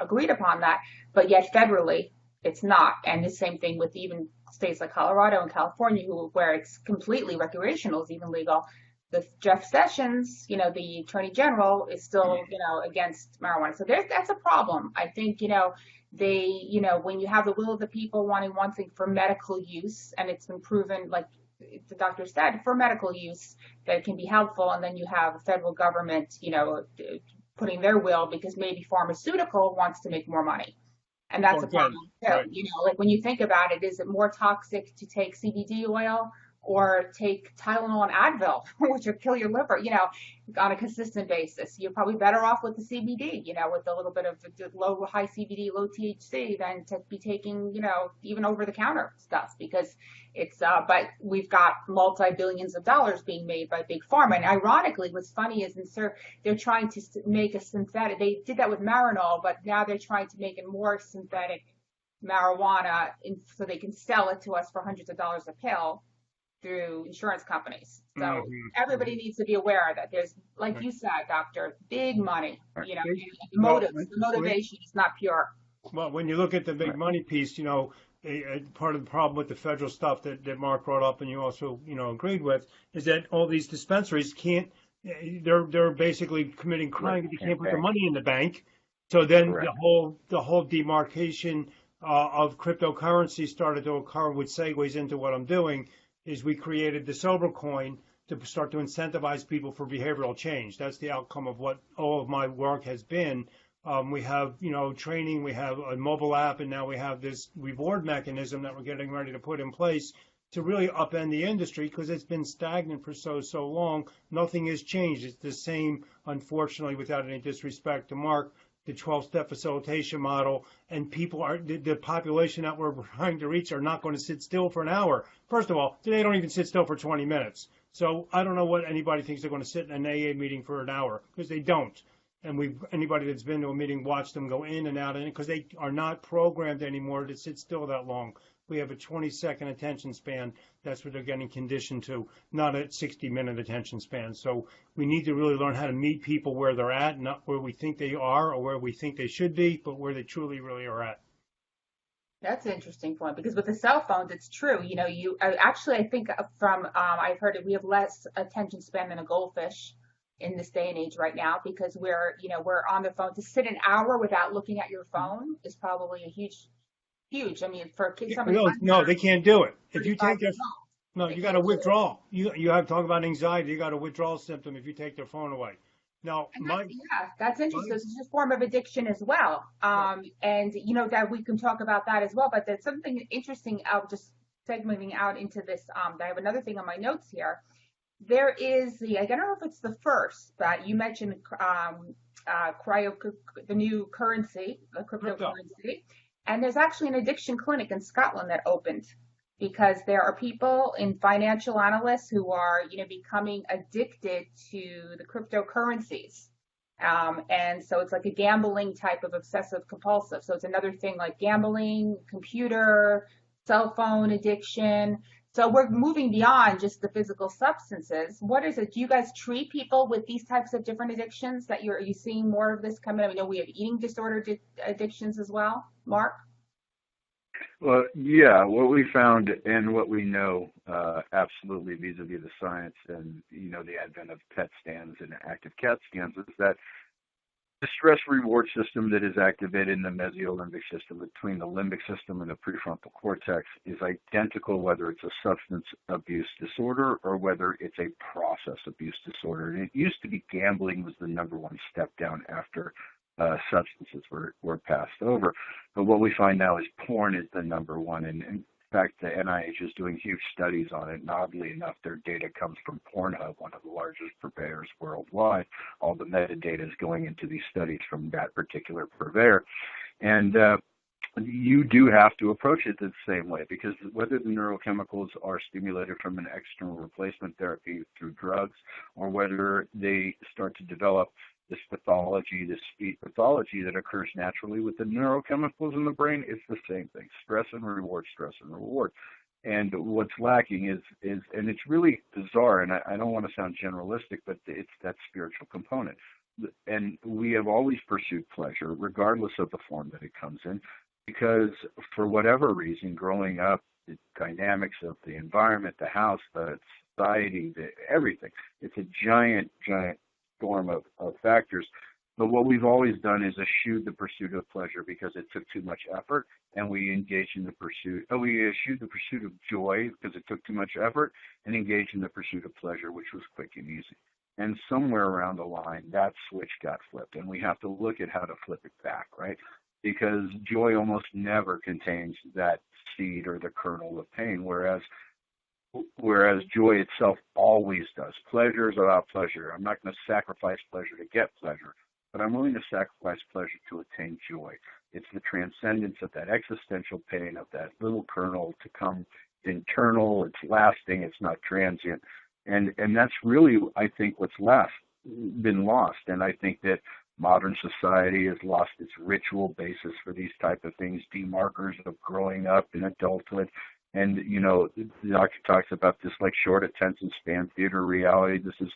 agreed upon that, but yet federally, It's not. And the same thing with even states like Colorado and California, where it's completely recreational, is even legal. The Jeff Sessions, the Attorney General, is still, against marijuana. So that's a problem. I think, when you have the will of the people wanting one thing for medical use, and it's been proven, like the doctor said, for medical use, that it can be helpful, and then you have the federal government, putting their will because maybe pharmaceutical wants to make more money. And that's a Again, problem too. right. Like when you think about it, is it more toxic to take CBD oil or take Tylenol and Advil, which will kill your liver, on a consistent basis? You're probably better off with the CBD, with a little bit of low, high CBD, low THC than to be taking, even over the counter stuff, because it's, but we've got multi-billions of dollars being made by big pharma. And ironically, what's funny is they're trying to make a synthetic, they did that with Marinol, but now they're trying to make it more synthetic marijuana so they can sell it to us for hundreds of dollars a pill through insurance companies. So everybody needs to be aware that there's, like you said, doctor, big money, the motivation is not pure. Well, when you look at the big money piece, part of the problem with the federal stuff that Mark brought up and you also, agreed with, is that all these dispensaries can't, they're basically committing crime. They can't put the money in the bank. So then the whole demarcation of cryptocurrency started to occur, which segues into what I'm doing, is we created the sober coin to start to incentivize people for behavioral change. That's the outcome of what all of my work has been. We have, training, we have a mobile app, and now we have this reward mechanism that we're getting ready to put in place to really upend the industry, because it's been stagnant for so long. Nothing has changed. It's the same, unfortunately, without any disrespect to Mark, the 12-step facilitation model, and people the population that we're trying to reach are not going to sit still for an hour. First of all, they don't even sit still for 20 minutes. So I don't know what anybody thinks they're going to sit in an AA meeting for an hour, because they don't. And anybody that's been to a meeting watched them go in and out, because they are not programmed anymore to sit still that long. We have a 20-second attention span. That's what they're getting conditioned to, not a 60-minute attention span. So we need to really learn how to meet people where they're at, not where we think they are or where we think they should be, but where they truly, really are at. That's an interesting point, because with the cell phones, it's true. I think I've heard it, we have less attention span than a goldfish in this day and age right now, because we're on the phone. To sit an hour without looking at your phone is probably a huge. I mean, for somebody. No, they can't do it. If you take you got to withdraw. You have to talk about anxiety. You got a withdrawal symptom if you take their phone away. Now, that's interesting. So it's a form of addiction as well. And that we can talk about that as well. But there's something interesting. I'll just segmenting out into this. I have another thing on my notes here. There is I don't know if it's the first, but you mentioned the new currency, the cryptocurrency. And there's actually an addiction clinic in Scotland that opened, because there are people in financial analysts who are, becoming addicted to the cryptocurrencies. And so it's like a gambling type of obsessive compulsive. So it's another thing like gambling, computer, cell phone addiction. So we're moving beyond just the physical substances. What is it? Do you guys treat people with these types of different addictions? Are you seeing more of this coming? I know we have eating disorder addictions as well. Mark? Well, yeah, what we found and what we know absolutely vis-a-vis the science and, the advent of PET scans and active CAT scans is that the stress reward system that is activated in the mesiolimbic system between the limbic system and the prefrontal cortex is identical whether it's a substance abuse disorder or whether it's a process abuse disorder. And it used to be gambling was the number one step down after substances were passed over. But what we find now is porn is the number one. And in fact, the NIH is doing huge studies on it. And oddly enough, their data comes from Pornhub, one of the largest purveyors worldwide. All the metadata is going into these studies from that particular purveyor. And you do have to approach it the same way, because whether the neurochemicals are stimulated from an external replacement therapy through drugs, or whether they start to develop this pathology, this speed pathology that occurs naturally with the neurochemicals in the brain, it's the same thing. Stress and reward, stress and reward. And what's lacking is and it's really bizarre, and I don't want to sound generalistic, but it's that spiritual component. And we have always pursued pleasure, regardless of the form that it comes in. because for whatever reason, growing up, the dynamics of the environment, the house, the society, everything, it's a giant, giant storm of factors. But what we've always done is eschewed the pursuit of pleasure because it took too much effort, and we engaged in the pursuit. We eschewed the pursuit of joy because it took too much effort, and engaged in the pursuit of pleasure, which was quick and easy. And somewhere around the line, that switch got flipped, and we have to look at how to flip it back, right? Because joy almost never contains that seed or the kernel of pain, whereas joy itself always does. Pleasure is about pleasure. I'm not going to sacrifice pleasure to get pleasure, but I'm willing to sacrifice pleasure to attain joy. It's the transcendence of that existential pain, of that little kernel to come internal. It's lasting. It's not transient. And that's really, I think, what's been lost. And I think that modern society has lost its ritual basis for these type of things, demarkers of growing up in adulthood. And, the doctor talks about this like short attention span theater reality. This is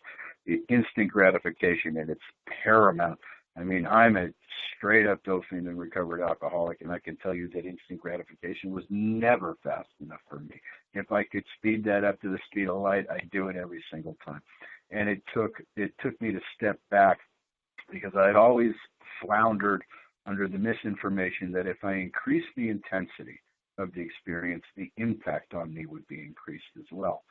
instant gratification, and it's paramount. I mean, I'm a straight up dopamine and recovered alcoholic, and I can tell you that instant gratification was never fast enough for me. If I could speed that up to the speed of light, I'd do it every single time. And it took me to step back because I'd always floundered under the misinformation that if I increased the intensity of the experience, the impact on me would be increased as well.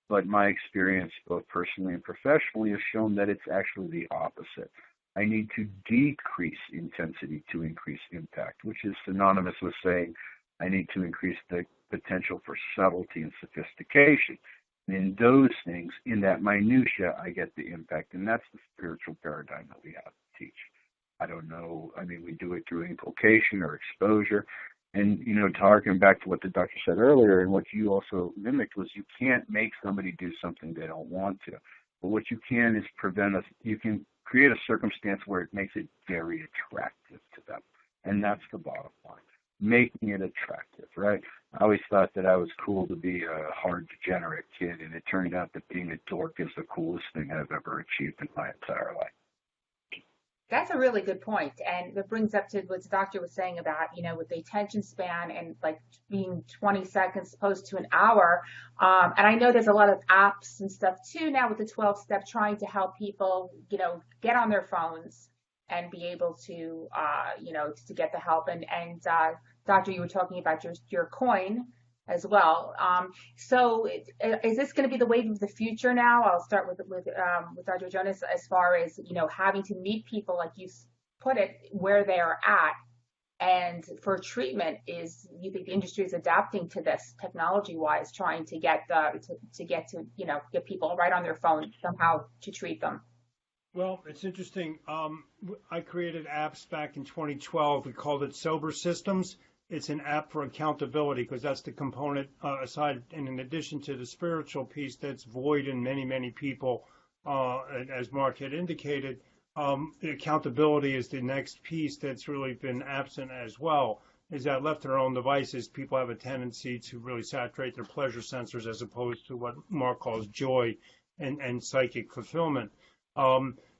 But my experience, both personally and professionally, has shown that it's actually the opposite. I need to decrease intensity to increase impact, which is synonymous with saying I need to increase the potential for subtlety and sophistication. And in those things, in that minutia, I get the impact. And that's the spiritual paradigm that we have to teach. I don't know. I mean, we do it through inculcation or exposure. And, to harken back to what the doctor said earlier and what you also mimicked was you can't make somebody do something they don't want to. But what you can is you can create a circumstance where it makes it very attractive to them. And that's the bottom line, making it attractive, right? I always thought that I was cool to be a hard, degenerate kid, and it turned out that being a dork is the coolest thing I've ever achieved in my entire life. That's a really good point. And that brings up to what the doctor was saying about, with the attention span and like being 20 seconds opposed to an hour. And I know there's a lot of apps and stuff too now with the 12-step trying to help people, get on their phones and be able to, to get the help. And doctor, you were talking about your coin as well. So is this going to be the wave of the future now? I'll start with Dr. Jonas as far as, having to meet people, like you put it, where they are at. And for treatment, you think the industry is adapting to this technology-wise, trying to get get people right on their phone somehow to treat them? Well, it's interesting. I created apps back in 2012. We called it Sober Systems. It's an app for accountability because that's the component aside and in addition to the spiritual piece that's void in many, many people. And as Mark had indicated, the accountability is the next piece that's really been absent as well, is that left to their own devices, people have a tendency to really saturate their pleasure sensors as opposed to what Mark calls joy and psychic fulfillment.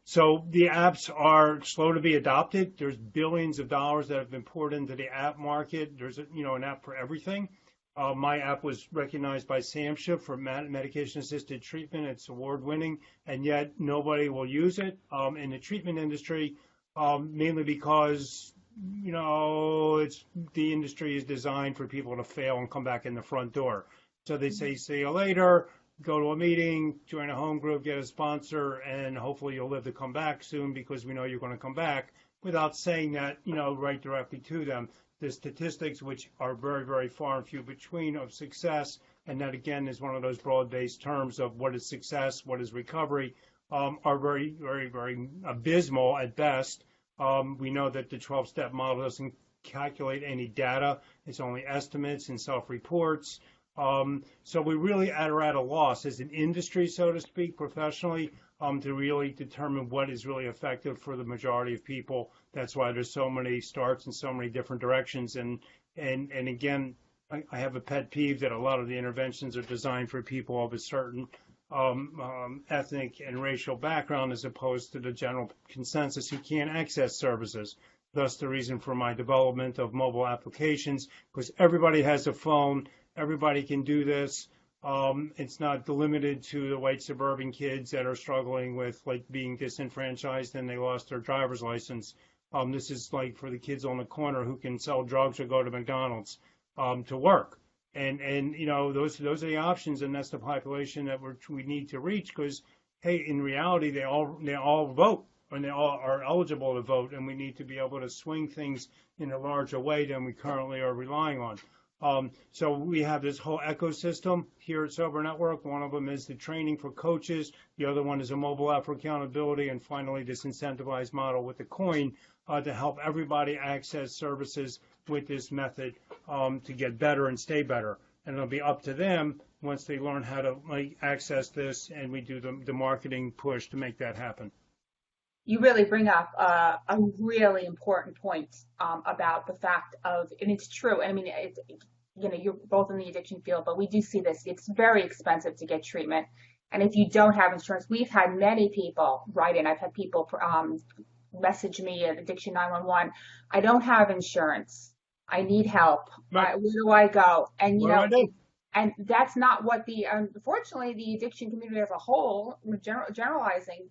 So the apps are slow to be adopted. There's billions of dollars that have been poured into the app market. There's an app for everything. My app was recognized by SAMHSA for medication-assisted treatment. It's award-winning, and yet nobody will use it in the treatment industry, mainly because the industry is designed for people to fail and come back in the front door. So they say, see you later. Go to a meeting, join a home group, get a sponsor, and hopefully you'll live to come back soon because we know you're going to come back, without saying that, right directly to them. The statistics, which are very, very far and few between of success, and that again is one of those broad-based terms of what is success, what is recovery, are very, very, very abysmal at best. We know that the 12-step model doesn't calculate any data. It's only estimates and self-reports. So we really are at a loss as an industry, so to speak, professionally, to really determine what is really effective for the majority of people. That's why there's so many starts in so many different directions. And again, I have a pet peeve that a lot of the interventions are designed for people of a certain ethnic and racial background as opposed to the general consensus who can't access services. Thus the reason for my development of mobile applications, because everybody has a phone, everybody can do this. It's not limited to the white suburban kids that are struggling with like being disenfranchised and they lost their driver's license. This is like for the kids on the corner who can sell drugs or go to McDonald's to work. And you know those are the options, and that's the population that we need to reach. Because hey, in reality, they all vote and they all are eligible to vote, and we need to be able to swing things in a larger way than we currently are relying on. So we have this whole ecosystem here at Sober Network. One of them is the training for coaches. The other one is a mobile app for accountability. And finally, this incentivized model with the coin to help everybody access services with this method to get better and stay better. And it'll be up to them once they learn how to access this, and we do the marketing push to make that happen. You really bring up a really important point about the fact of, and it's true. I mean, you know, you're both in the addiction field, but we do see this. It's very expensive to get treatment. And if you don't have insurance, we've had many people write in. I've had people message me at Addiction 911. I don't have insurance. I need help. Right. Where do I go? And, you What do I know, do? and that's not what unfortunately, the addiction community as a whole, generalizing,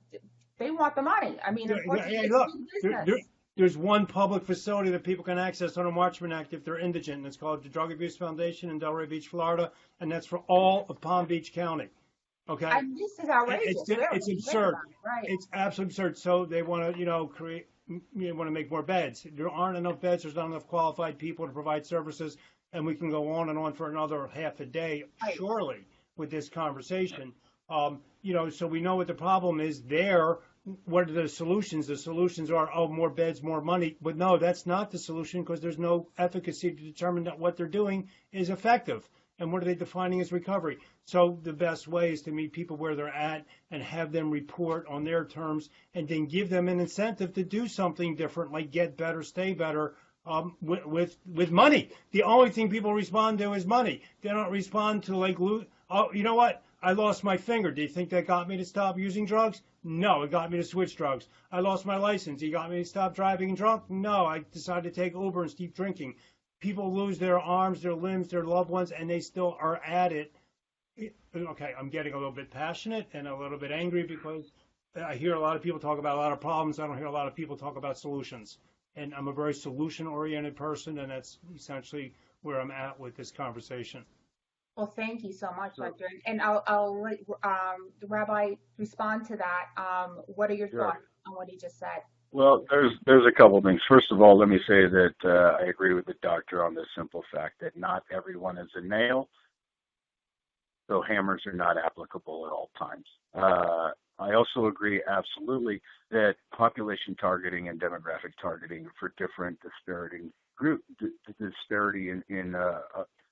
they want the money. I mean, unfortunately, Hey, it's look, big business. there's one public facility that people can access on a Marchman Act if they're indigent, and it's called the Drug Abuse Foundation in Delray Beach, Florida, and that's for all of Palm Beach County. Okay? And this is outrageous. It's absurd. Right. It's absolutely absurd. So they want to, you know, want to make more beds. There aren't enough beds. There's not enough qualified people to provide services, and we can go on and on for another half a day, Right. surely, with this conversation. You know, so we know what the problem is there. What are the solutions? The solutions are, more beds, more money. But no, that's not the solution, because there's no efficacy to determine that what they're doing is effective. And what are they defining as recovery? So the best way is to meet people where they're at and have them report on their terms, and then give them an incentive to do something different, like get better, stay better, with money. The only thing people respond to is money. They don't respond to like, oh, you know what? I lost my finger. Do you think that got me to stop using drugs? No, it got me to switch drugs. I lost my license. You got me to stop driving drunk? No, I decided to take Uber and keep drinking. People lose their arms, their limbs, their loved ones, and they still are at it. Okay, I'm getting a little bit passionate and a little bit angry, because I hear a lot of people talk about a lot of problems. I don't hear a lot of people talk about solutions. And I'm a very solution-oriented person, and that's essentially where I'm at with this conversation. Well, thank you so much, Dr. And I'll let the Rabbi respond to that. What are your thoughts on what he just said? Well, there's a couple of things. First of all, let me say that I agree with the doctor on the simple fact that not everyone is a nail, so hammers are not applicable at all times. I also agree absolutely that population targeting and demographic targeting for different disparity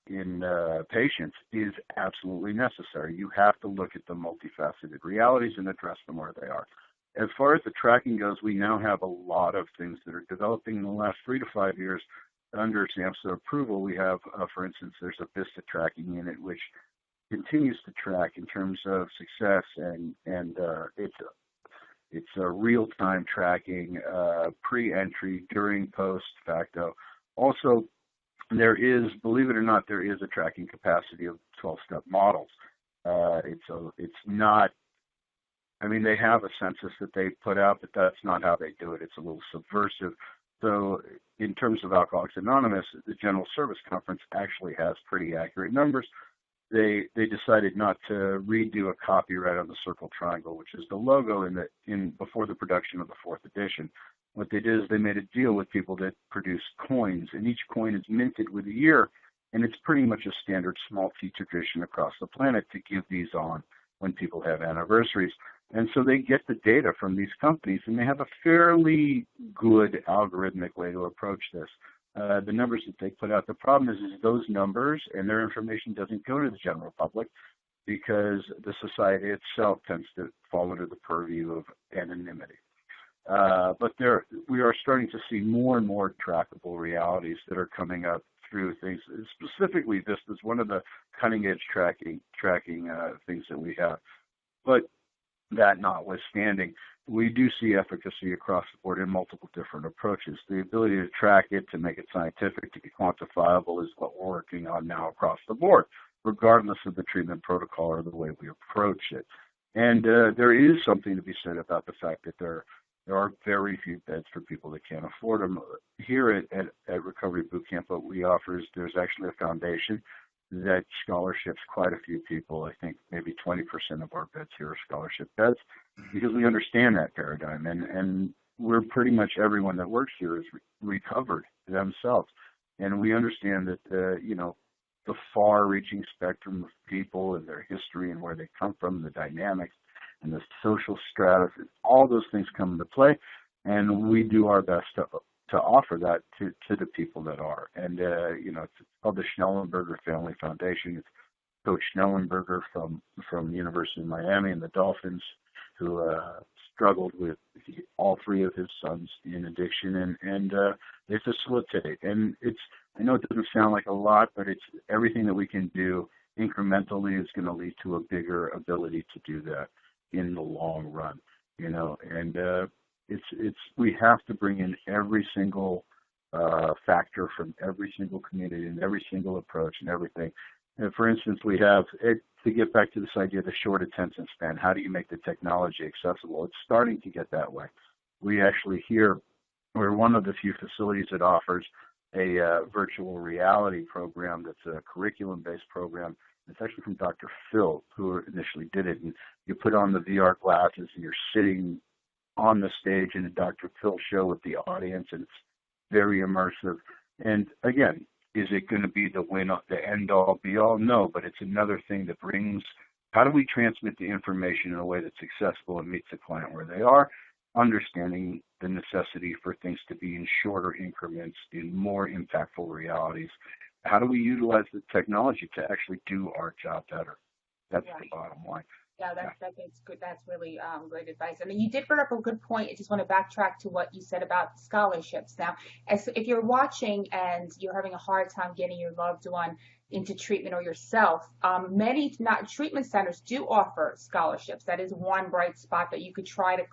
in patients is absolutely necessary. You have to look at the multifaceted realities and address them where they are. As far as the tracking goes, we now have a lot of things that are developing in the last 3 to 5 years under SAMHSA approval. We have, for instance, there's a VISTA tracking unit which continues to track in terms of success, and it's a real-time tracking, pre-entry, during, post facto. Also, there is, believe it or not, there is a tracking capacity of 12-step models. It's not. I mean, they have a census that they put out, but that's not how they do it. It's a little subversive. So in terms of Alcoholics Anonymous, the General Service Conference actually has pretty accurate numbers. They decided not to redo a copyright on the Circle Triangle, which is the logo before the production of the 4th edition. What they did is they made a deal with people that produce coins, and each coin is minted with a year, and it's pretty much a standard small T tradition across the planet to give these on when people have anniversaries. And so they get the data from these companies, and they have a fairly good algorithmic way to approach this. The numbers that they put out, the problem is those numbers and their information doesn't go to the general public, because the society itself tends to fall under the purview of anonymity. But we are starting to see more and more trackable realities that are coming up through things. Specifically, this is one of the cutting-edge tracking things that we have. But that notwithstanding, we do see efficacy across the board in multiple different approaches. The ability to track it, to make it scientific, to be quantifiable is what we're working on now across the board, regardless of the treatment protocol or the way we approach it. And there is something to be said about the fact that there are very few beds for people that can't afford them. Here at Recovery Boot Camp, what we offer is there's actually a foundation that scholarships quite a few people. I think maybe 20% of our beds here are scholarship beds, because we understand that paradigm, and we're pretty much everyone that works here is recovered themselves, and we understand that the far-reaching spectrum of people and their history and where they come from, the dynamics and the social stratus, all those things come into play, and we do our best to offer that to the people that are. And it's called the Schnellenberger Family Foundation. It's Coach Schnellenberger from the University of Miami and the Dolphins, who struggled with all three of his sons in addiction, and they facilitate. And I know it doesn't sound like a lot, but it's everything that we can do incrementally is going to lead to a bigger ability to do that in the long run, and we have to bring in every single factor from every single community and every single approach and everything. And for instance, we have, to get back to this idea of the short attention span, how do you make the technology accessible? It's starting to get that way. We actually we're one of the few facilities that offers a virtual reality program that's a curriculum-based program. It's actually from Dr. Phil, who initially did it. And you put on the VR glasses and you're sitting on the stage in a Dr. Phil show with the audience, and it's very immersive. And again, is it going to be the end-all, be-all? No, but it's another thing that brings, how do we transmit the information in a way that's accessible and meets the client where they are, understanding the necessity for things to be in shorter increments, in more impactful realities. How do we utilize the technology to actually do our job better? That's the bottom line. Yeah, that's good. That's really great advice. I mean, you did bring up a good point. I just want to backtrack to what you said about scholarships. Now, if you're watching and you're having a hard time getting your loved one into treatment or yourself, many treatment centers do offer scholarships. That is one bright spot that you could try to,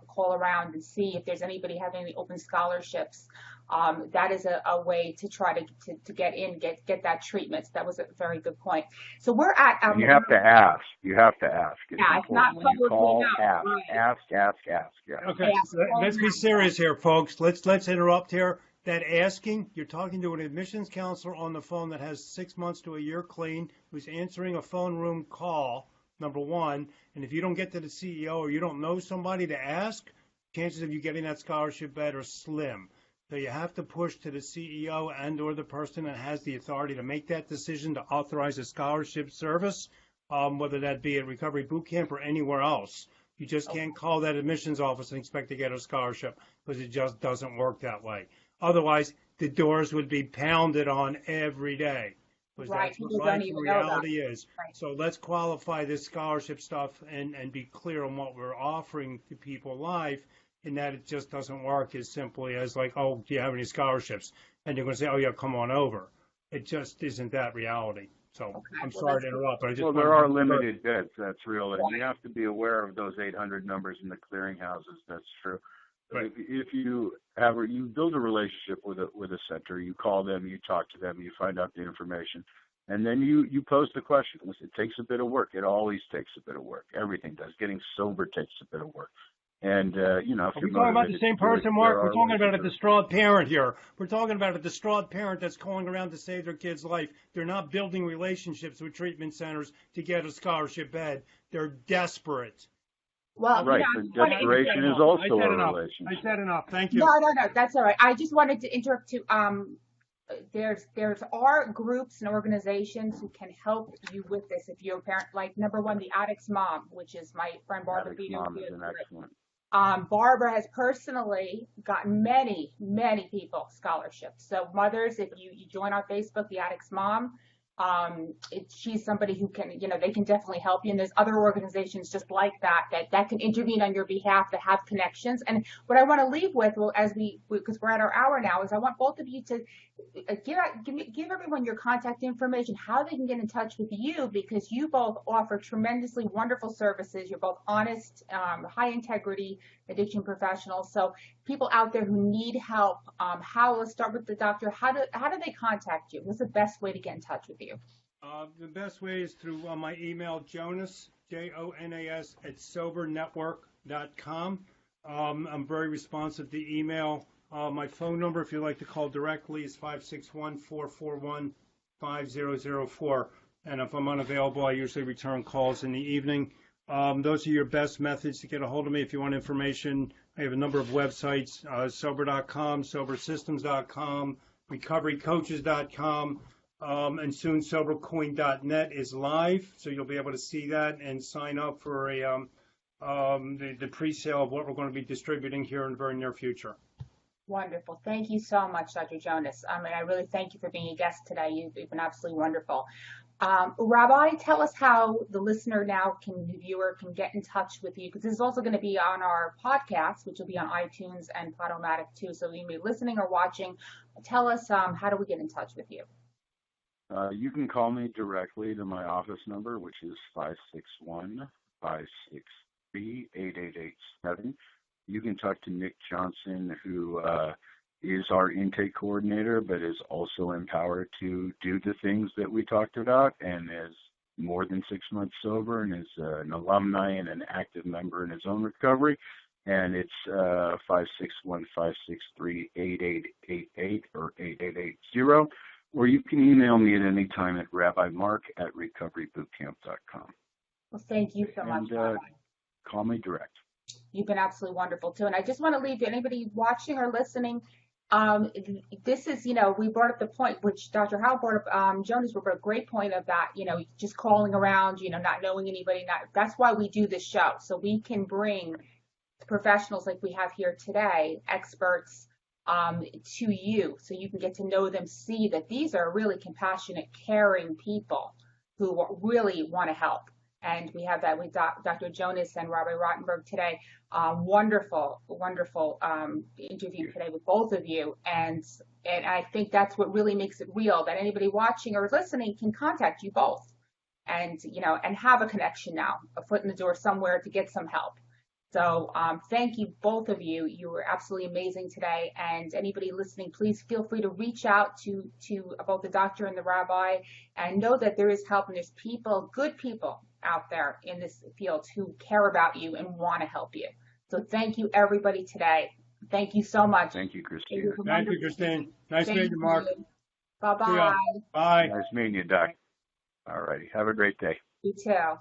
call around and see if there's anybody having any open scholarships. That is a way to try to get that treatment. So that was a very good point. So we're at. You have to ask. It's it's not when you call, ask. Right. Ask. Yeah. Okay, let's be serious here, folks. Let's interrupt here. That asking, you're talking to an admissions counselor on the phone that has 6 months to a year clean, who's answering a phone room call, number one. And if you don't get to the CEO or you don't know somebody to ask, chances of you getting that scholarship bed are slim. So you have to push to the CEO and or the person that has the authority to make that decision to authorize a scholarship service, whether that be at Recovery Boot Camp or anywhere else. You just can't call that admissions office and expect to get a scholarship, because it just doesn't work that way. Otherwise, the doors would be pounded on every day, because that's what life in reality is. Right. So let's qualify this scholarship stuff and be clear on what we're offering to people live, in that it just doesn't work as simply as like, oh, do you have any scholarships? And you're going to say, oh, yeah, come on over. It just isn't that reality. So I'm sorry to interrupt, but I just there are limited beds. That's real, and you have to be aware of those 800 numbers in the clearinghouses. That's true. Right. If you build a relationship with a center, you call them, you talk to them, you find out the information, and then you pose the question. It takes a bit of work. It always takes a bit of work. Everything does. Getting sober takes a bit of work. And, are we talking about the same person, Mark? We're talking about a distraught parent here. We're talking about a distraught parent that's calling around to save their kid's life. They're not building relationships with treatment centers to get a scholarship bed. They're desperate. Well, right. Desperation is also a relationship. I said enough. Thank you. No, that's all right. I just wanted to interrupt to there's groups and organizations who can help you with this if you're a parent. Like number one, the Addict's Mom, which is my friend Barbara. Addict's Mom is an excellent. Barbara has personally gotten many people scholarships. So mothers, if you join our Facebook, the Addict's Mom, she's somebody who can, they can definitely help you. And there's other organizations just like that can intervene on your behalf, that have connections. And what I want to leave with, well, because we're at our hour now, is I want both of you to give everyone your contact information, how they can get in touch with you, because you both offer tremendously wonderful services. You're both honest, high integrity addiction professionals. So people out there who need help, let's start with the doctor. How do they contact you? What's the best way to get in touch with you? The best way is through my email, Jonas, Jonas, @sobernetwork.com. I'm very responsive to email. My phone number, if you'd like to call directly, is 561-441-5004. And if I'm unavailable, I usually return calls in the evening. Those are your best methods to get a hold of me. If you want information, I have a number of websites, sober.com, sobersystems.com, recoverycoaches.com, and soon sobercoin.net is live, so you'll be able to see that and sign up for the pre-sale of what we're going to be distributing here in the very near future. Wonderful. Thank you so much, Dr. Jonas. I really thank you for being a guest today. You've been absolutely wonderful. Rabbi, tell us how the listener now the viewer can get in touch with you, because this is also going to be on our podcast, which will be on iTunes and Podomatic too. So you may be listening or watching. Tell us, how do we get in touch with you? You can call me directly to my office number, which is 561-563-8887. You can talk to Nick Johnson, who is our intake coordinator, but is also empowered to do the things that we talked about, and is more than 6 months sober, and is an alumni and an active member in his own recovery. And it's 561-563-8888 or 8880. Or you can email me at any time at rabbimark@recoverybootcamp.com. Well, thank you so much, Rabbi. Call me direct. You've been absolutely wonderful too. And I just want to leave anybody watching or listening. This is, we brought up the point, which Dr. Howell brought up, Jonas brought up a great point of that, just calling around, not knowing anybody. That's why we do this show. So we can bring professionals like we have here today, experts, to you, so you can get to know them, see that these are really compassionate, caring people who really want to help. And we have that with Dr. Jonas and Rabbi Rotenberg today. Wonderful interview today with both of you. And I think that's what really makes it real, that anybody watching or listening can contact you both and have a connection now, a foot in the door somewhere to get some help. So thank you, both of you. You were absolutely amazing today. And anybody listening, please feel free to reach out to both the doctor and the rabbi, and know that there is help, and there's people, good people out there in this field who care about you and want to help you. So thank you, everybody, today. Thank you so much. Thank you, Christina. Thank you, Christine. Nice meeting you, Mark. Bye-bye. Bye. Nice meeting you, Doc. All righty. Have a great day. You too.